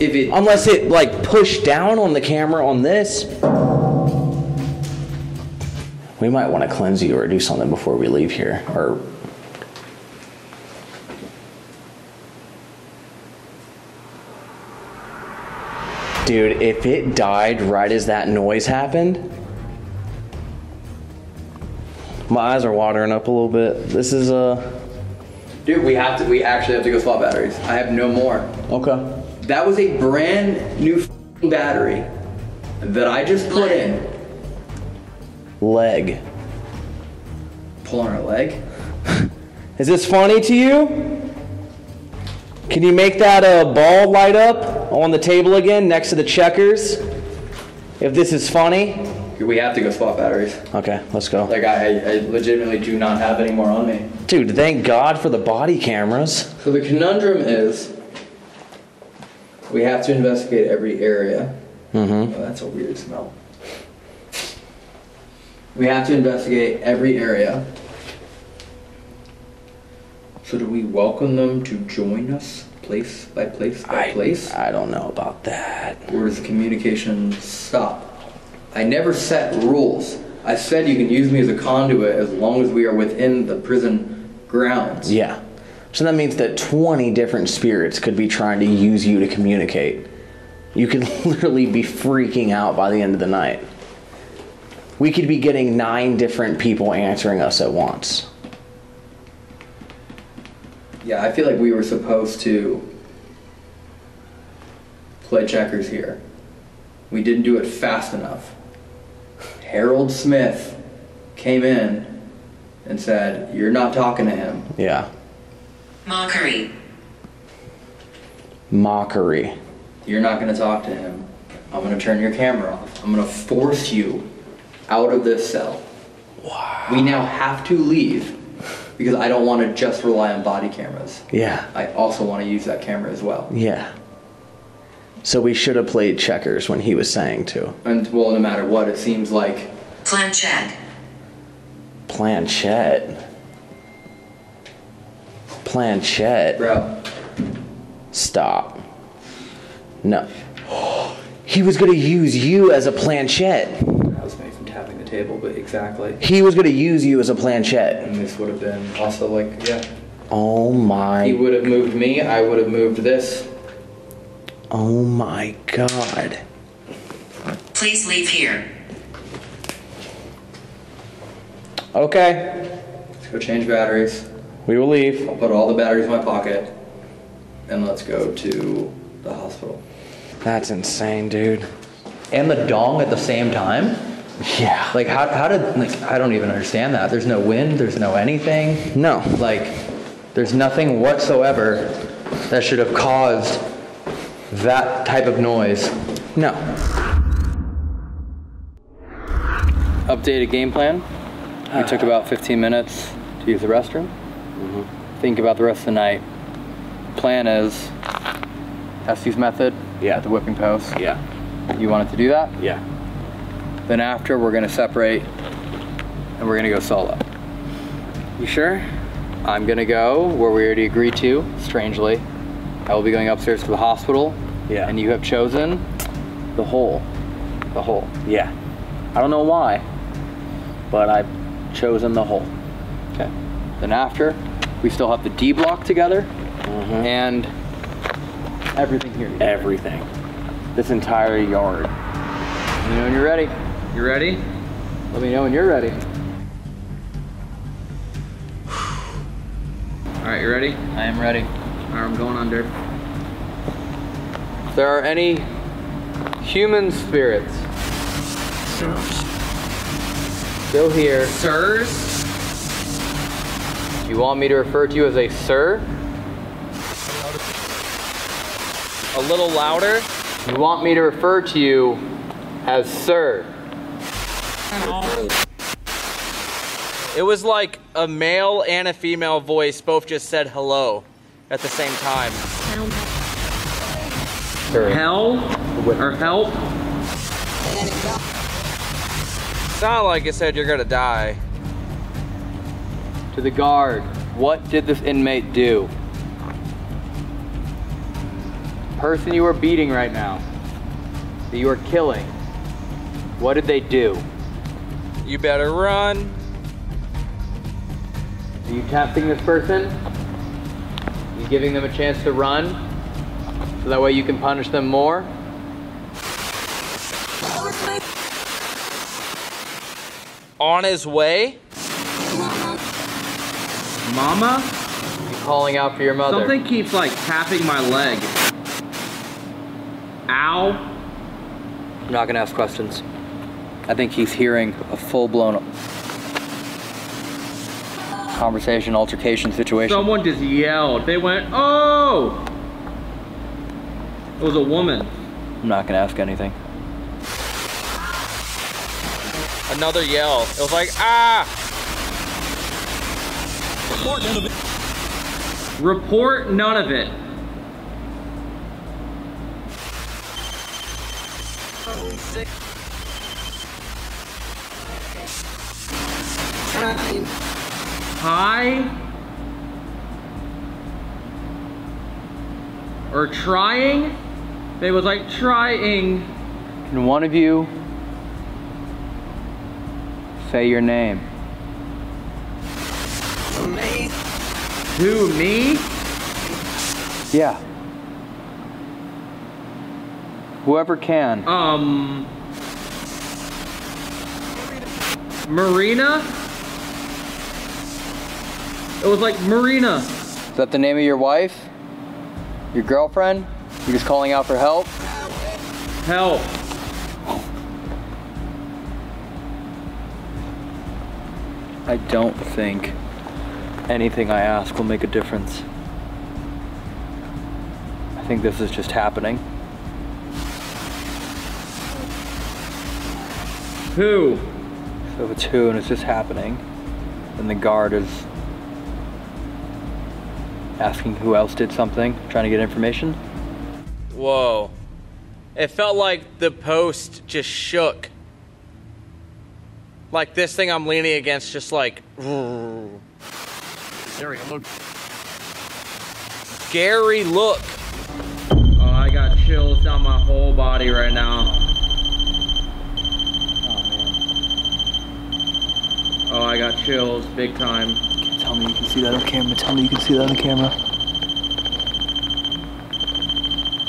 if it... Unless it like pushed down on the camera on this. We might want to cleanse you or do something before we leave here. Or dude, if it died right as that noise happened, my eyes are watering up a little bit. This is Dude, we actually have to go swap batteries. I have no more. okay. That was a brand new battery that I just put in. Leg. Pulling our leg? Is this funny to you? Can you make that ball light up on the table again next to the checkers? If this is funny? We have to go swap batteries. Okay, let's go. Like, I legitimately do not have any more on me. Dude, thank God for the body cameras. So the conundrum is, we have to investigate every area. Mm-hmm. Oh, that's a weird smell. We have to investigate every area. So do we welcome them to join us place by place by place? I don't know about that. Or does the communication stop? I never set rules. I said you can use me as a conduit as long as we are within the prison grounds. Yeah. So that means that 20 different spirits could be trying to use you to communicate. You could literally be freaking out by the end of the night. We could be getting 9 different people answering us at once. Yeah, I feel like we were supposed to play checkers here. We didn't do it fast enough. Harold Smith came in and said, "You're not talking to him." Yeah. Mockery. Mockery. "You're not going to talk to him. I'm going to turn your camera off. I'm going to force you out of this cell." Wow. We now have to leave because I don't want to just rely on body cameras. Yeah. I also want to use that camera as well. Yeah. So we should have played checkers when he was saying to. And, well, no matter what, it seems like... Planchette. Planchette. Planchette. Bro. Stop. No. He was going to use you as a planchette. I was maybe from tapping the table, but exactly. He was going to use you as a planchette. And this would have been also like, yeah. Oh my. He would have moved me, I would have moved this. Oh my God. Please leave here. Okay. Let's go change batteries. We will leave. I'll put all the batteries in my pocket. And let's go to the hospital. That's insane, dude. And the dong at the same time? Yeah. Like, how did, like, I don't even understand that. There's no wind, there's no anything. No. Like, there's nothing whatsoever that should have caused that type of noise. No. Updated game plan. We took about 15 minutes to use the restroom. Think about the rest of the night. Plan is Estes method at the whipping post. Yeah. You wanted to do that? Yeah. Then after, we're gonna separate and we're gonna go solo. You sure? I'm gonna go where we already agreed to, strangely. I will be going upstairs to the hospital. Yeah. And you have chosen the hole. The hole. Yeah. I don't know why, but I've chosen the hole. Okay. Then after, we still have the D block together and everything here together. Everything. This entire yard. Let me know when you're ready. You ready? Let me know when you're ready. All right, you ready? I am ready. All right, I'm going under. If there are any human spirits still here, sirs, you want me to refer to you as a sir? A little louder. You want me to refer to you as sir? It was like a male and a female voice both just said hello at the same time. Hell or help? It's not like it said you're gonna die. To the guard, what did this inmate do? Person you are beating right now, that you are killing, what did they do? You better run. Are you testing this person? Are you giving them a chance to run? So that way you can punish them more? On his way? Mama? You calling out for your mother? Something keeps like tapping my leg. Ow. I'm not gonna ask questions. I think he's hearing a full-blown... conversation, altercation situation. Someone just yelled. They went, oh! It was a woman. I'm not gonna ask anything. Another yell. It was like, ah! Report none of it. Report none of it. Hi? Or trying? They was like, trying. Can one of you say your name? Who, me? Yeah. Whoever can. Marina? It was like Marina. Is that the name of your wife? Your girlfriend? You're just calling out for help? Help. I don't think anything I ask will make a difference. I think this is just happening. Who? So if it's who and it's just happening, then the guard is asking who else did something, trying to get information. Whoa. It felt like the post just shook. Like this thing I'm leaning against just like... Scary look. Oh, I got chills down my whole body right now. Oh, I got chills big time. Tell me you can see that on camera. Tell me you can see that on camera.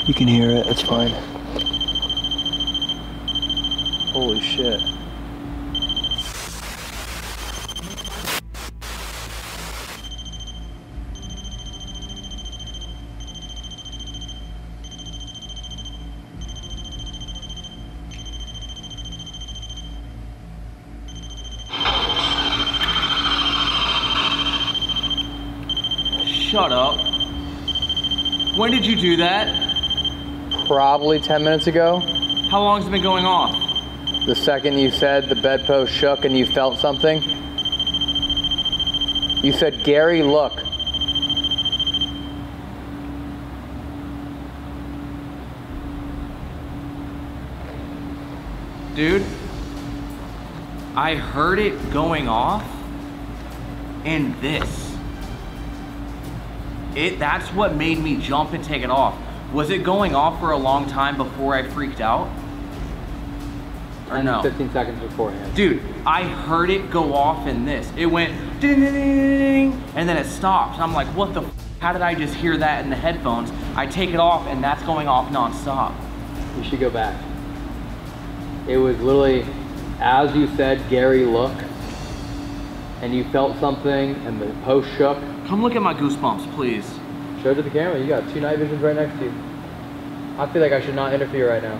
You can hear it. It's fine. Holy shit. Shut up. When did you do that? Probably 10 minutes ago. How long has it been going off? The second you said the bedpost shook and you felt something, you said, Gary, look. Dude, I heard it going off and this. That's what made me jump and take it off. Was it going off for a long time before I freaked out? Or no? 15 seconds beforehand. Dude, I heard it go off in this. It went ding, ding, ding, ding, and then it stopped. And I'm like, what the f? How did I just hear that in the headphones? I take it off and that's going off nonstop. You should go back. It was literally, as you said, Gary, look, and you felt something and the post shook. Come look at my goosebumps, please. Show it to the camera. You got two night visions right next to you. I feel like I should not interfere right now.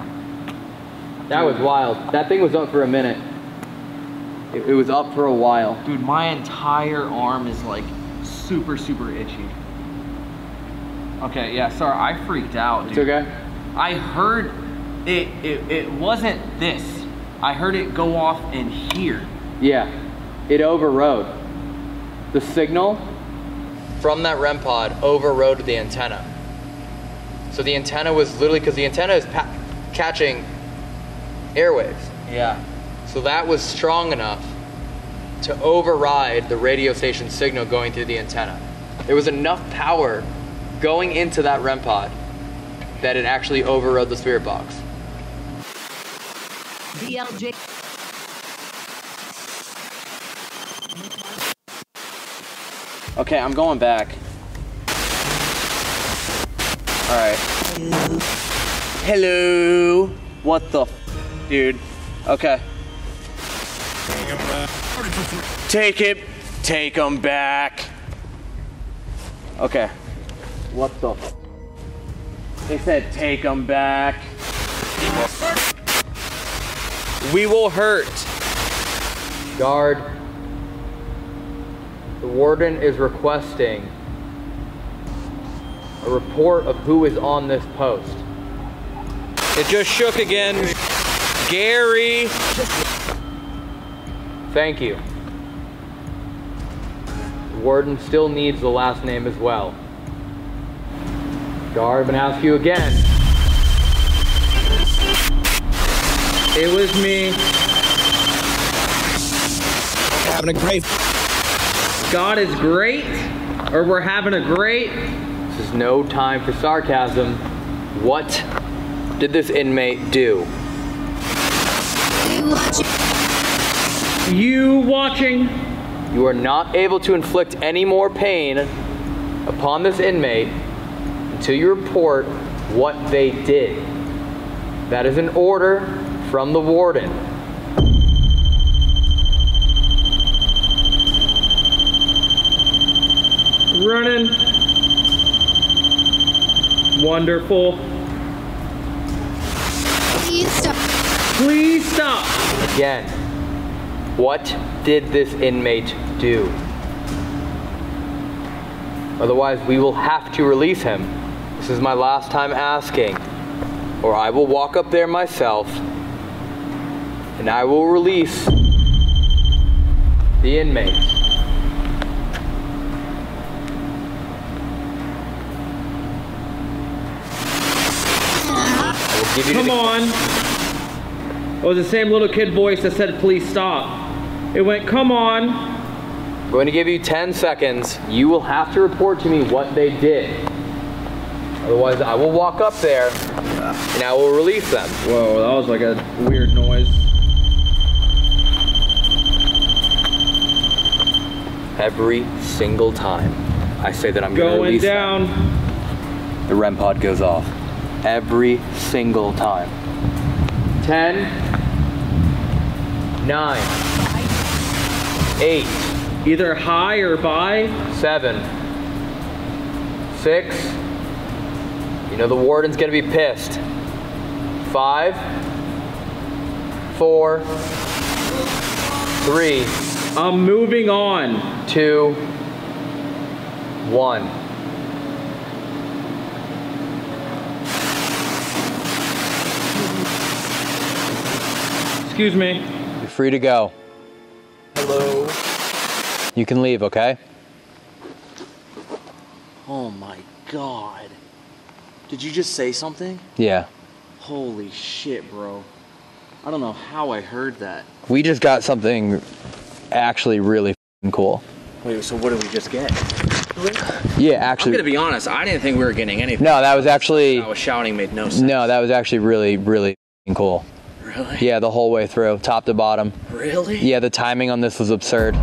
That was wild. That thing was up for a minute. It was up for a while. Dude, my entire arm is like super, super itchy. Okay, yeah, sorry, I freaked out, dude. It's okay. I heard it wasn't this. I heard it go off in here. Yeah, it overrode. The signal from that REM pod overrode the antenna. So the antenna was literally, because the antenna is catching airwaves. Yeah. So that was strong enough to override the radio station signal going through the antenna. There was enough power going into that REM pod that it actually overrode the spirit box. BLJ. Okay, I'm going back. All right. Hello. What the f, dude? Okay. Take it. Take him back. Okay. What the f? They said take him back. We will hurt. Guard. The warden is requesting a report of who is on this post. It just shook again. Gary. Thank you. The warden still needs the last name as well. Gar, I'm gonna ask you again. It was me. Having a great. God is great, or we're having a great. This is no time for sarcasm. What did this inmate do? You watching. You are not able to inflict any more pain upon this inmate until you report what they did. That is an order from the warden. Running. Wonderful. Please stop. Please stop. Again, what did this inmate do? Otherwise, we will have to release him. This is my last time asking, or I will walk up there myself and I will release the inmate. Come on. It was the same little kid voice that said, please stop. It went, come on. I'm going to give you 10 seconds. You will have to report to me what they did. Otherwise, I will walk up there and I will release them. Whoa, that was like a weird noise. Every single time I say that I'm going to release them, the REM pod goes off. Every single time. 10, 9, 8, either high or by, 7, 6, you know the warden's gonna be pissed. 5, 4, 3, I'm moving on. 2, 1. Excuse me. You're free to go. Hello. You can leave, okay? Oh my God. Did you just say something? Yeah. Holy shit, bro. I don't know how I heard that. We just got something actually really f***ing cool. Wait, so what did we just get? Yeah, actually. I'm gonna be honest, I didn't think we were getting anything. No, that was actually... I was shouting made no sense. No, that was actually really, really f***ing cool. Really? Yeah, the whole way through, top to bottom. Really? Yeah, the timing on this was absurd.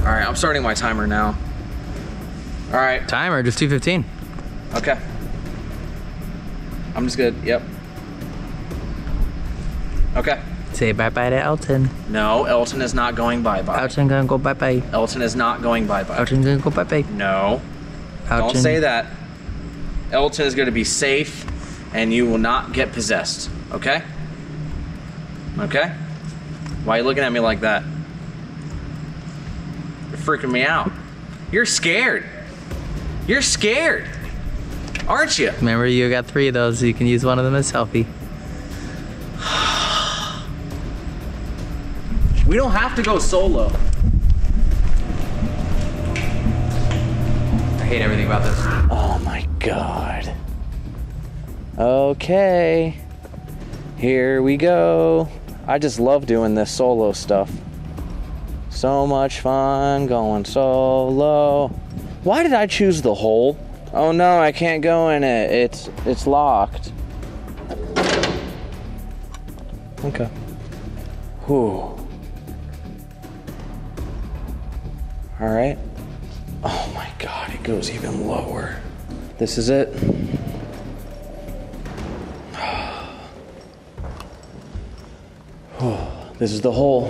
Alright, I'm starting my timer now. Alright. Timer, just 2:15. Okay. I'm just good, yep. Okay. Say bye-bye to Elton. No, Elton is not going bye-bye. Elton gonna go bye-bye. Elton is not going bye-bye. Elton gonna go bye-bye. No. Elton. Don't say that. Elton is gonna be safe and you will not get possessed, okay? Okay? Why are you looking at me like that? You're freaking me out. You're scared. You're scared. Aren't you? Remember, you got 3 of those, so you can use one of them as selfie. We don't have to go solo. I hate everything about this. Oh my God. Okay. Here we go. I just love doing this solo stuff. So much fun going solo. Why did I choose the hole? Oh no, I can't go in it. It's locked. Okay. Whew. All right. Oh my God, it goes even lower. This is it. This is the hole.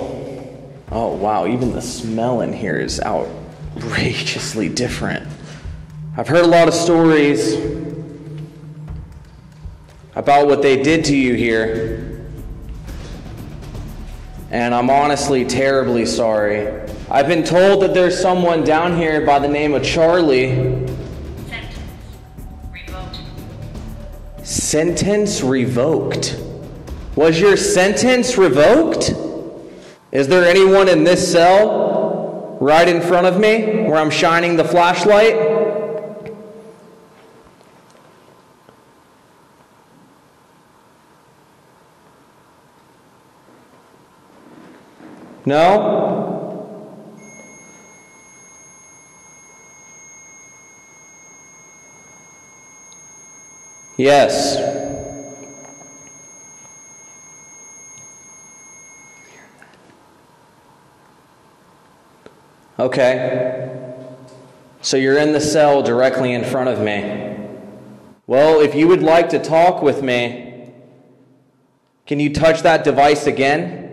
Oh wow, even the smell in here is outrageously different. I've heard a lot of stories about what they did to you here, and I'm honestly terribly sorry. I've been told that there's someone down here by the name of Charlie. Sentence revoked. Was your sentence revoked? Is there anyone in this cell right in front of me where I'm shining the flashlight? No? Yes. Okay. So you're in the cell directly in front of me. Well, if you would like to talk with me, can you touch that device again?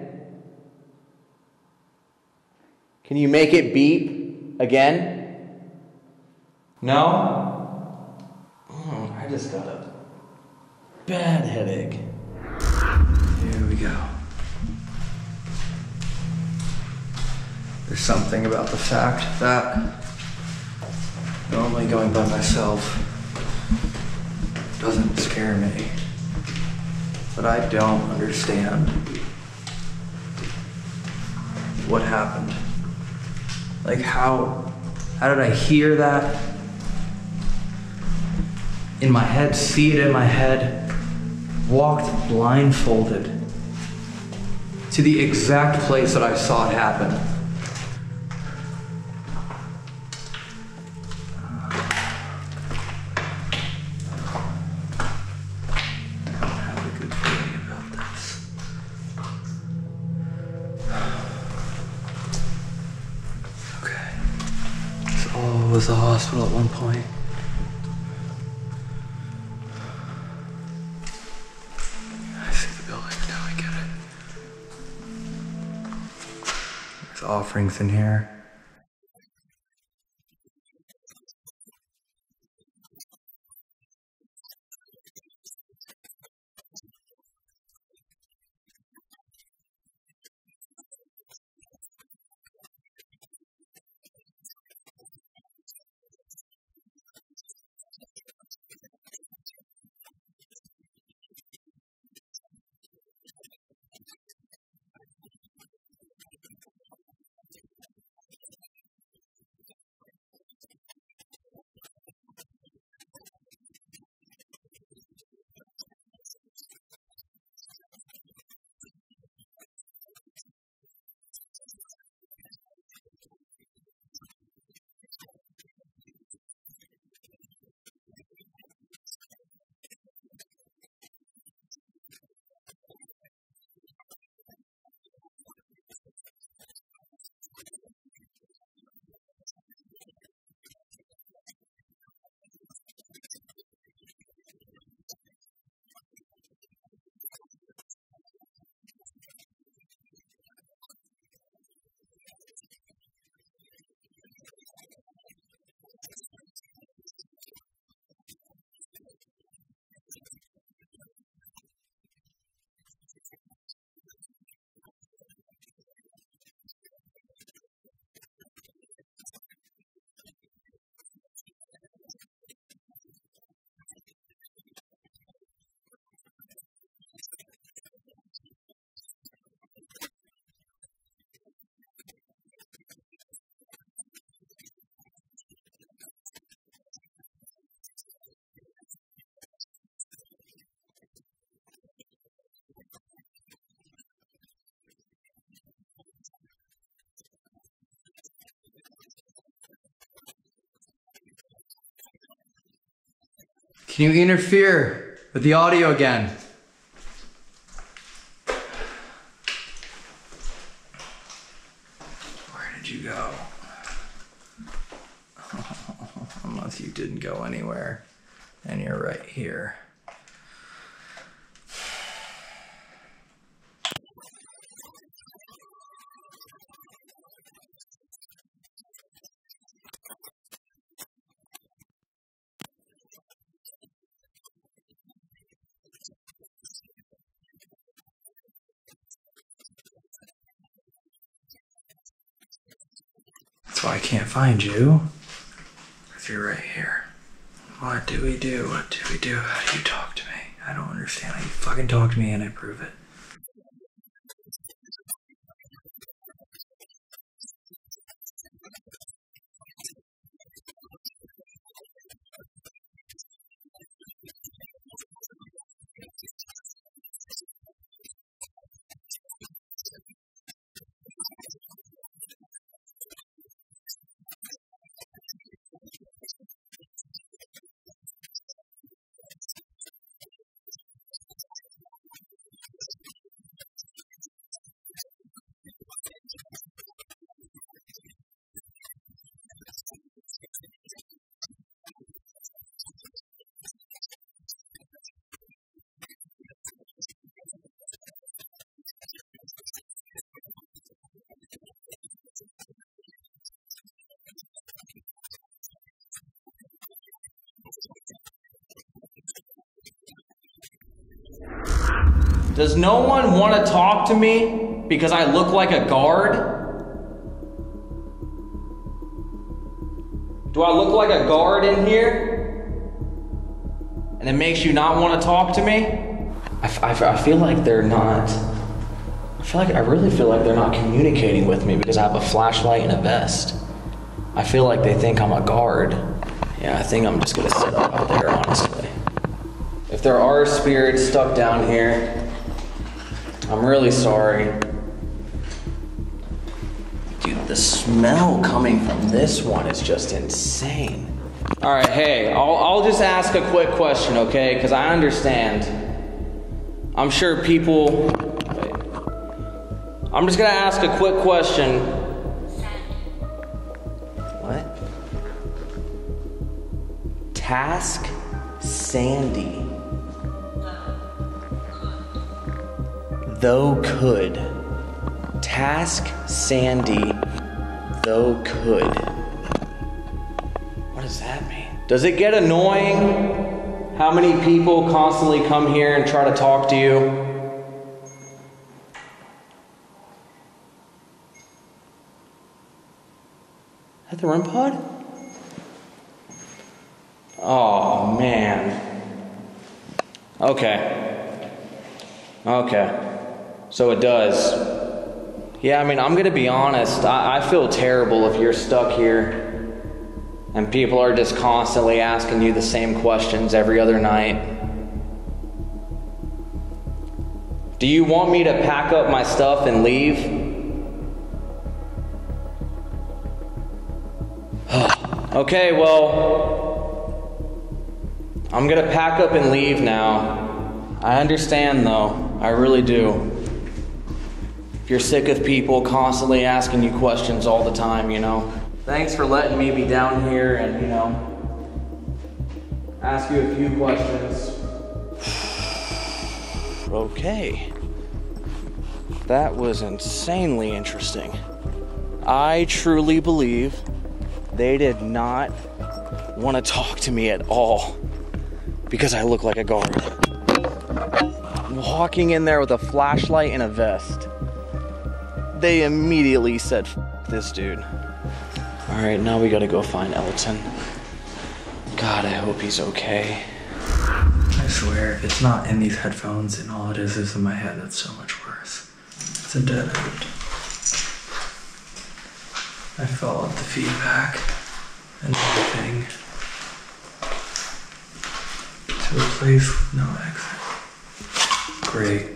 Can you make it beep again? No? I just got a bad headache. Here we go. There's something about the fact that normally going by myself doesn't scare me. But I don't understand what happened. Like how did I hear that in my head, see it in my head, walked blindfolded to the exact place that I saw it happen? I don't have a good feeling about this. Okay. This all was the hospital at one point. Offerings in here. Can you interfere with the audio again? Where did you go? Unless you didn't go anywhere, and you're right here. why I can't find you. Because you're right here. What do we do? What do we do? How do you talk to me? I don't understand how you fucking talk to me and I prove it. Does no one want to talk to me because I look like a guard? Do I look like a guard in here? And it makes you not want to talk to me? I feel like they're not. I really feel like they're not communicating with me because I have a flashlight and a vest. I feel like they think I'm a guard. Yeah, I think I'm just gonna sit up out there, honestly. If there are spirits stuck down here, I'm really sorry. Dude, the smell coming from this one is just insane. All right, hey, I'll just ask a quick question, okay? Because I understand. I'm sure people... Wait. I'm just gonna ask a quick question. What? Task Sandy. Though could. Task Sandy, though could. What does that mean? Does it get annoying how many people constantly come here and try to talk to you? Is that the REM pod? Oh, man. Okay. So it does. Yeah, I mean, I'm gonna be honest. I feel terrible if you're stuck here and people are just constantly asking you the same questions every other night. Do you want me to pack up my stuff and leave? Okay, well, I'm gonna pack up and leave now. I understand though. I really do. If you're sick of people constantly asking you questions all the time, you know. Thanks for letting me be down here and, you know, ask you a few questions. Okay. That was insanely interesting. I truly believe they did not want to talk to me at all because I look like a guard. Walking in there with a flashlight and a vest. They immediately said, F this dude. All right, now we gotta go find Elton. God, I hope he's okay. I swear, if it's not in these headphones and all it is in my head, that's so much worse. It's a dead end. I followed the feedback and everything to a place with no exit. Great.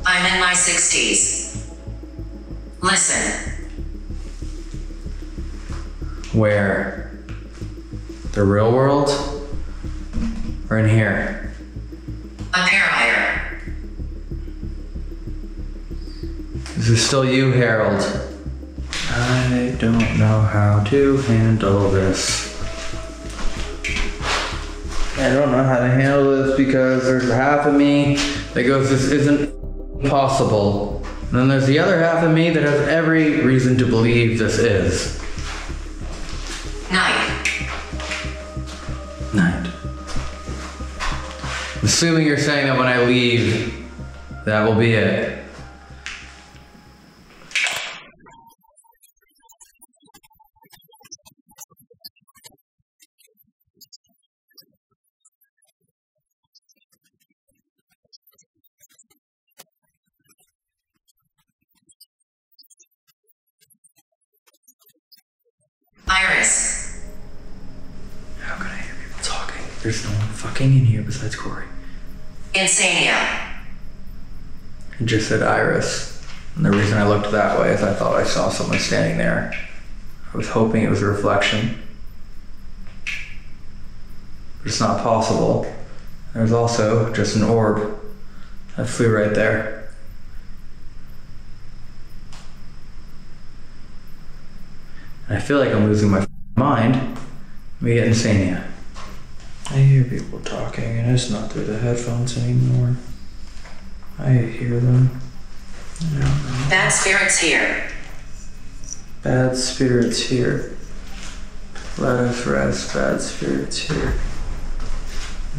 I'm in my 60s. Listen. Where? The real world? Or in here? Up here higher. This is still you, Harold. I don't know how to handle this. I don't know how to handle this because there's half of me that goes, this isn't possible. And then there's the other half of me that has every reason to believe this is. Night. Night. Assuming you're saying that when I leave, that will be it. Iris. How can I hear people talking? There's no one fucking in here besides Corey. Insania. It just said Iris. And the reason I looked that way is I thought I saw someone standing there. I was hoping it was a reflection. But it's not possible. There's also just an orb that flew right there. And I feel like I'm losing my mind. Let me get insania. I hear people talking and it's not through the headphones anymore. I hear them. I don't know. Bad spirits here. Bad spirits here. Let us rest, bad spirits here.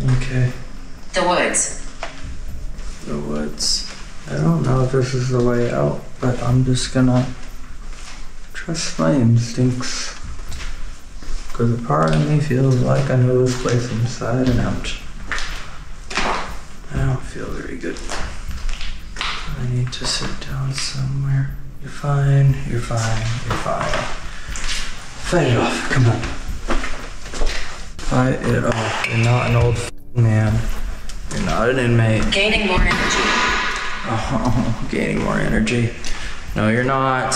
Okay. The woods. The woods. I don't know if this is the way out, but I'm just gonna trust my instincts. Because a part of me feels like I know this place inside and out. I don't feel very good. I need to sit down somewhere. You're fine, you're fine, you're fine. Fight it off, come on. Fight it off. You're not an old man. You're not an inmate. Gaining more energy. Oh, gaining more energy. No, you're not.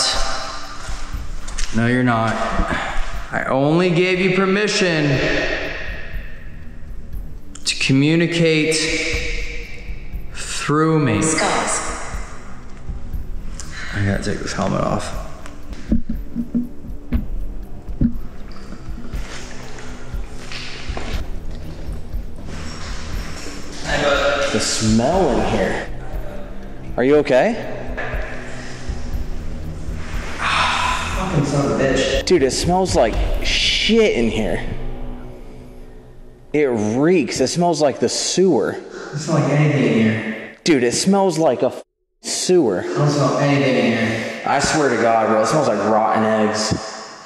No, you're not. I only gave you permission to communicate through me. Skulls. I gotta take this helmet off. The smell in here. Are you okay? Fucking son of a bitch. Dude, it smells like shit in here. It reeks. It smells like the sewer. It smells like anything in here. Dude, it smells like a sewer. I don't smell anything in here. I swear to God, bro, it smells like rotten eggs.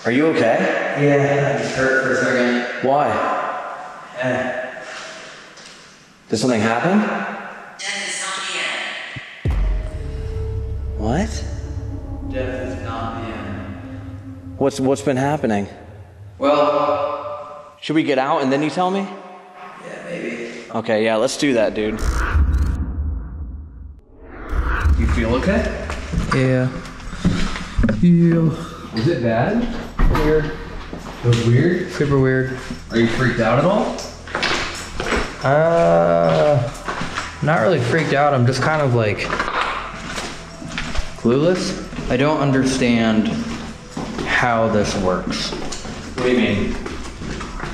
Are you okay? Yeah, I just hurt for a second. Why? Yeah. Did something happen? Death is not the end. What? Death is not the end. What's been happening? Well, Should we get out and then you tell me? yeah, maybe. Okay, yeah, let's do that, dude. You feel okay? Yeah. Yeah. Was it bad? Weird. It was weird? Super weird. Are you freaked out at all? Not really freaked out. I'm just kind of like clueless. I don't understand how this works. What do you mean?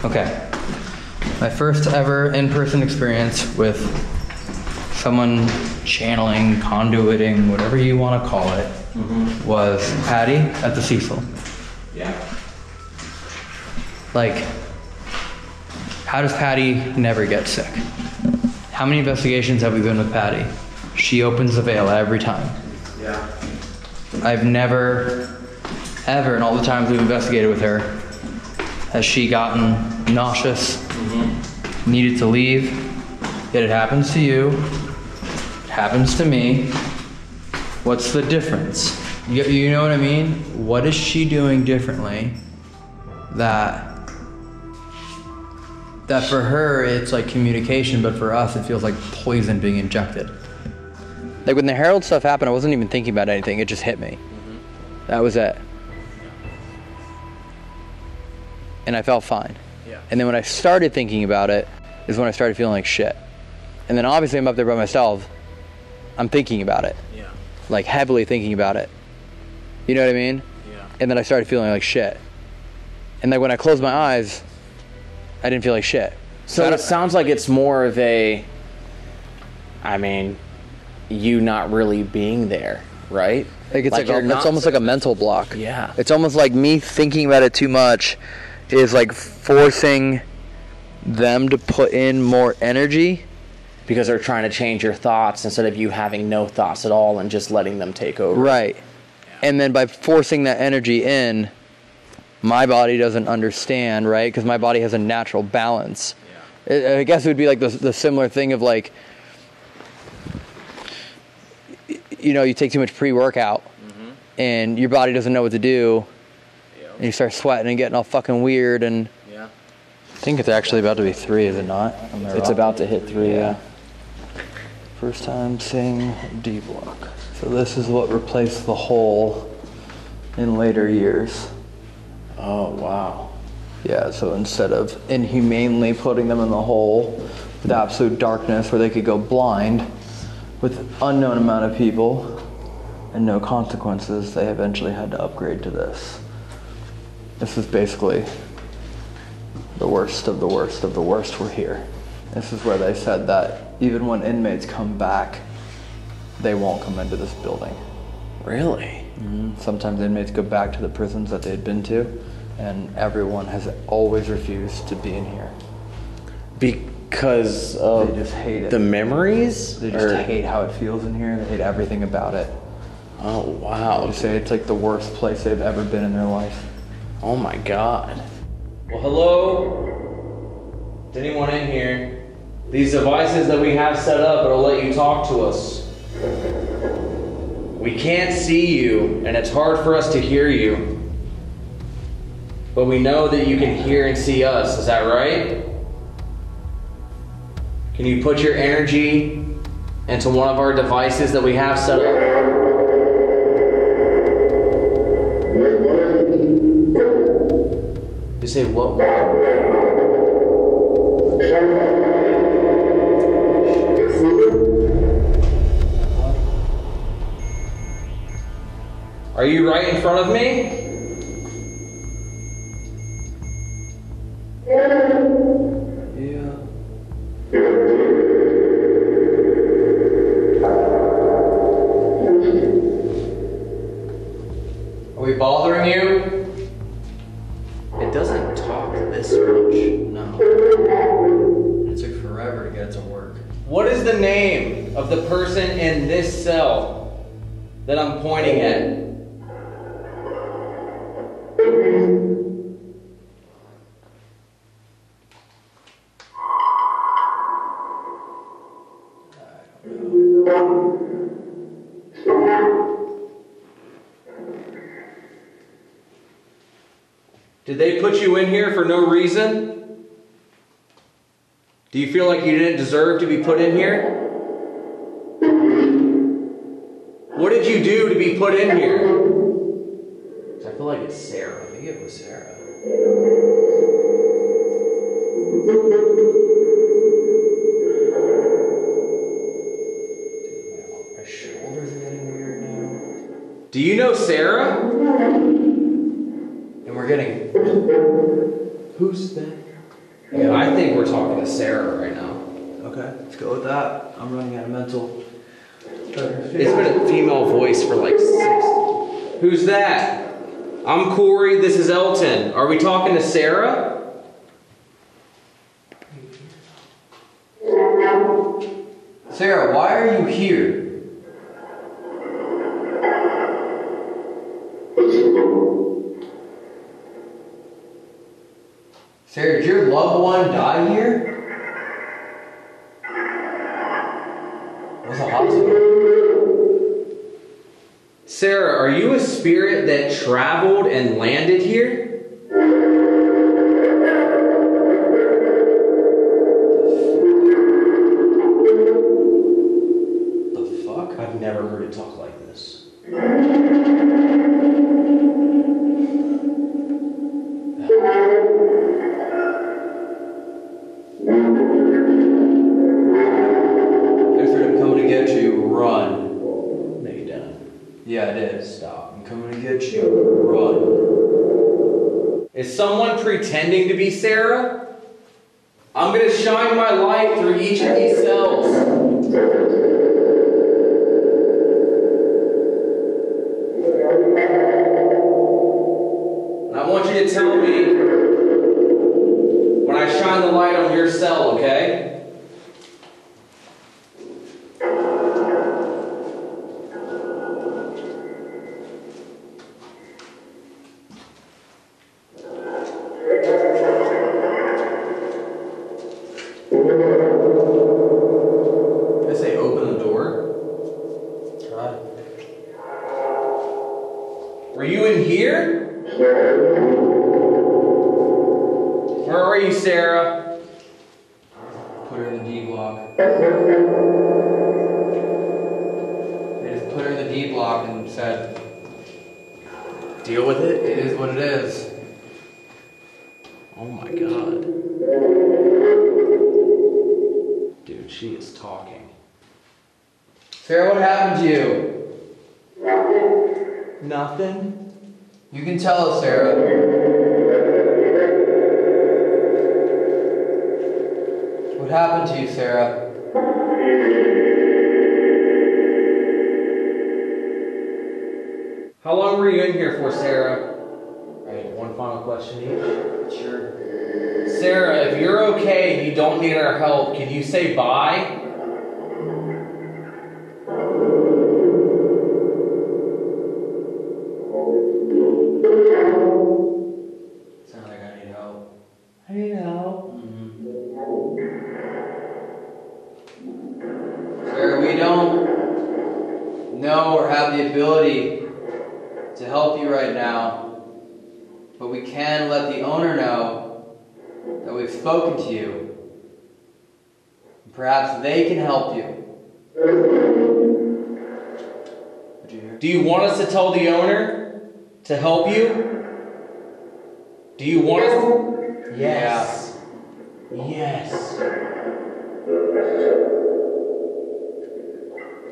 Okay. My first ever in-person experience with someone channeling, conduiting, whatever you want to call it, was Patty at the Cecil. Yeah. Like, how does Patty never get sick? How many investigations have we been with Patty? She opens the veil every time. Yeah. I've never, ever, in all the times we've investigated with her, has she gotten nauseous, needed to leave. Yet it happens to you, it happens to me. What's the difference? You know what I mean? What is she doing differently that for her it's like communication, but for us it feels like poison being injected? Like when the Herald stuff happened, I wasn't even thinking about anything. It just hit me. That was it. And I felt fine. Yeah. And then when I started thinking about it is when I started feeling like shit. And then obviously I'm up there by myself. I'm thinking about it. Yeah. Like heavily thinking about it. You know what I mean? Yeah. And then I started feeling like shit. And like when I closed my eyes, I didn't feel like shit. So it sounds like it's more of a, I mean, you not really being there. right? Like it's you're not- it's almost like a mental block. Yeah. It's almost like me thinking about it too much is like forcing them to put in more energy. Because they're trying to change your thoughts instead of you having no thoughts at all and just letting them take over. Right. And then by forcing that energy in, my body doesn't understand, right? Because my body has a natural balance. Yeah. I guess it would be like the similar thing of like, you know, you take too much pre-workout and your body doesn't know what to do. Yep. And you start sweating and getting all fucking weird. And I think it's actually about to be 3, is it not? It's about to hit 3, yeah. First time seeing D block. So this is what replaced the hole in later years. Oh, wow. Yeah, so instead of inhumanely putting them in the hole with absolute darkness where they could go blind with unknown amount of people and no consequences, they eventually had to upgrade to this. This is basically the worst of the worst of the worst were here. This is where they said that even when inmates come back, they won't come into this building. Really? Sometimes inmates go back to the prisons that they'd been to, and everyone has always refused to be in here. Because of they just hate it. The memories? They just hate how it feels in here. They hate everything about it. Oh, wow. They say it's like the worst place they've ever been in their life. Oh my God. Well, hello? Is anyone in here? These devices that we have set up, it'll let you talk to us. We can't see you, and it's hard for us to hear you. But we know that you can hear and see us, is that right? Can you put your energy into one of our devices that we have set up? You say what? Are you right in front of me? Are we bothering you? It doesn't talk this much. No. It took forever to get it to work. What is the name of the person in this cell that I'm pointing at? Did they put you in here for no reason? Do you feel like you didn't deserve to be put in here? What did you do to be put in here? I feel like it's Sarah. I think it was Sarah. My shoulders are getting weird now. Do you know Sarah? And we're getting... Who's that? Yeah, I think we're talking to Sarah right now. Okay, let's go with that. I'm running out of mental. It's been a female voice for like 60. Who's that? I'm Corey, this is Elton. Are we talking to Sarah? Sarah, why are you here? Sarah, did your loved one die here? What's a hospital? Sarah, are you a spirit that traveled and landed here? The fuck? I've never heard it talk like this. I'm coming to get you. Run. No, you didn't. Yeah, I did. Stop. I'm coming to get you. Run. Is someone pretending to be Sarah? I'm gonna shine my light through each of these cells. want you to tell me when I shine the light on your cell, okay? I say open the door. Try. Were you in here? Where are you, Sarah? Put her in the D block. They just put her in the D block and said, Deal with it? it is what it is. Oh my god. Dude, she is talking. Sarah, what happened to you? Nothing? You can tell us, Sarah. What happened to you, Sarah? How long were you in here for, Sarah? Alright, one final question each. Sure. Sarah, if you're okay and you don't need our help, can you say bye? Sounds like I need help. I need help. Sarah, we don't know or have the ability to help you right now, but we can let the owner know that we've spoken to you. Perhaps they can help you. What'd you hear? Do you want us to tell the owner to help you? Do you want us to? Yes. Yes.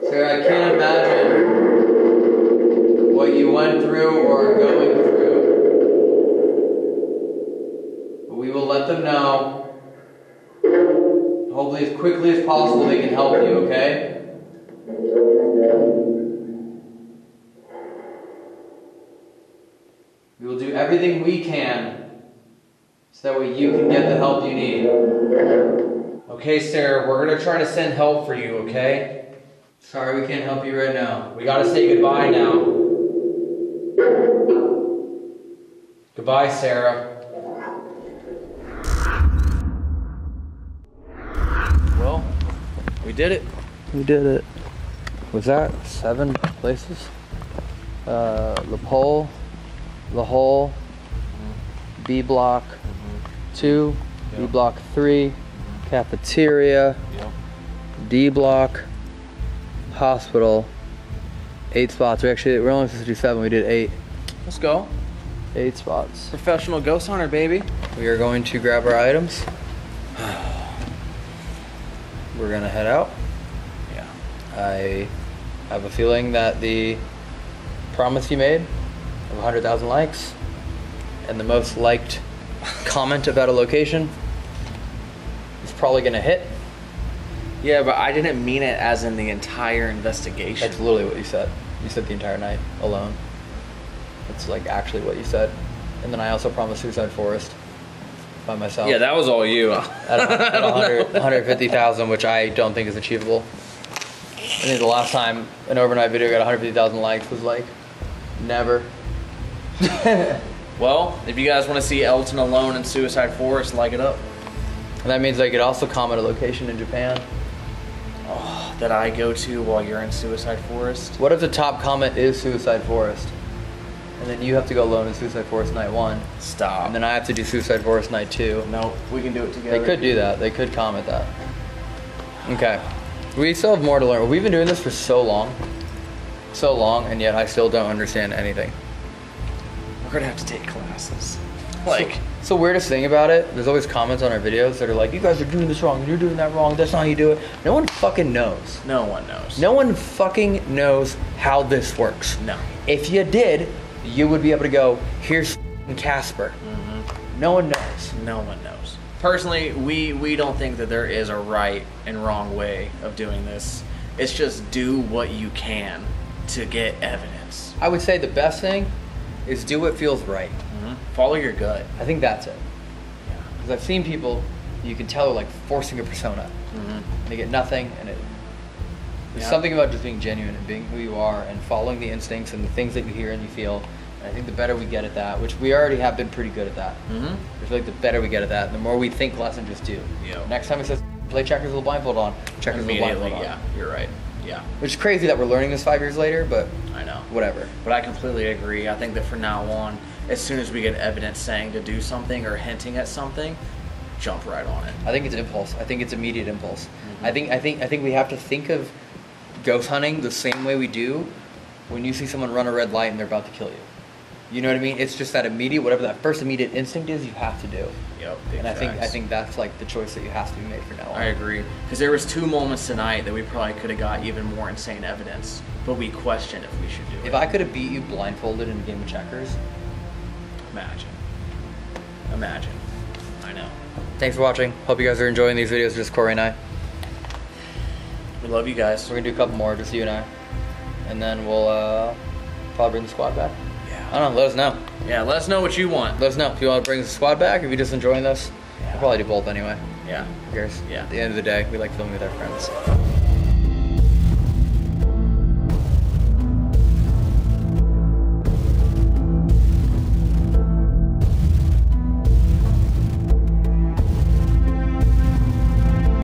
Sarah, I can't imagine what you went through or are going through. But we will let them know. Hopefully as quickly as possible they can help you, okay? We will do everything we can so that way you can get the help you need. Okay, Sarah, we're gonna try to send help for you, okay? Sorry we can't help you right now. We gotta say goodbye now. Goodbye, Sarah. Well, we did it. We did it. Was that 7 places? The pole, the hole, B block 2, B block 3, cafeteria, D block, hospital, 8 spots. We're only supposed to do 7. We did 8. Let's go. 8 spots. Professional ghost hunter, baby. We are going to grab our items. We're gonna head out. Yeah. I have a feeling that the promise you made of 100,000 likes and the most liked comment about a location is probably gonna hit. Yeah, but I didn't mean it as in the entire investigation. That's literally what you said. You said the entire night alone. That's like actually what you said. And then I also promised Suicide Forest by myself. Yeah, that was all you. At 150,000, which I don't think is achievable. I think the last time an overnight video got 150,000 likes was like never. Well, if you guys want to see Elton alone in Suicide Forest, like it up. And that means I could also comment a location in Japan. Oh, that I go to while you're in Suicide Forest. What if the top comment is Suicide Forest? And then you have to go alone in Suicide Forest night 1. Stop. And then I have to do Suicide Forest night 2. Nope, we can do it together. They could do that. They could comment that. Okay. We still have more to learn. We've been doing this for so long. So long, and yet I still don't understand anything. We're gonna have to take classes. Like, so weirdest thing about it, there's always comments on our videos that are like, you guys are doing this wrong, you're doing that wrong, that's not how you do it. No one fucking knows. no one knows. No one fucking knows how this works. No. If you did, you would be able to go, here's Casper. No one knows. No one knows. Personally, we don't think that there is a right and wrong way of doing this. It's just do what you can to get evidence. I would say the best thing is do what feels right. Follow your gut. I think that's it. Because I've seen people, you can tell, like forcing a persona. They get nothing, and there's something about just being genuine and being who you are and following the instincts and the things that you hear and you feel. And I think the better we get at that, which we already have been pretty good at that. I feel like the better we get at that, the more we think less and just do. Next time it says play checkers with a blindfold on, checkers with a blindfold on. Yeah, you're right. Yeah. Which is crazy that we're learning this 5 years later, but I know. Whatever. But I completely agree. I think that from now on, as soon as we get evidence saying to do something or hinting at something, jump right on it. I think it's impulse. I think it's immediate impulse. I think we have to think of ghost hunting the same way we do when you see someone run a red light and they're about to kill you. You know what I mean? It's just that immediate, whatever that first immediate instinct is, you have to do. Yep. And I think that's like the choice that you have to be made from now on. I agree. Because there was 2 moments tonight that we probably could have got even more insane evidence, but we questioned if we should do it. If I could have beat you blindfolded in a game of checkers, imagine. I know. Thanks for watching. Hope you guys are enjoying these videos, just Corey and I. We love you guys. We're gonna do a couple more, just you and I. And then we'll probably bring the squad back. Yeah. I don't know, let us know. Yeah, let us know what you want. Let us know if you want to bring the squad back or if you're just enjoying this. Yeah. We'll probably do both anyway. Yeah. Who cares? Yeah. At the end of the day, we like filming with our friends.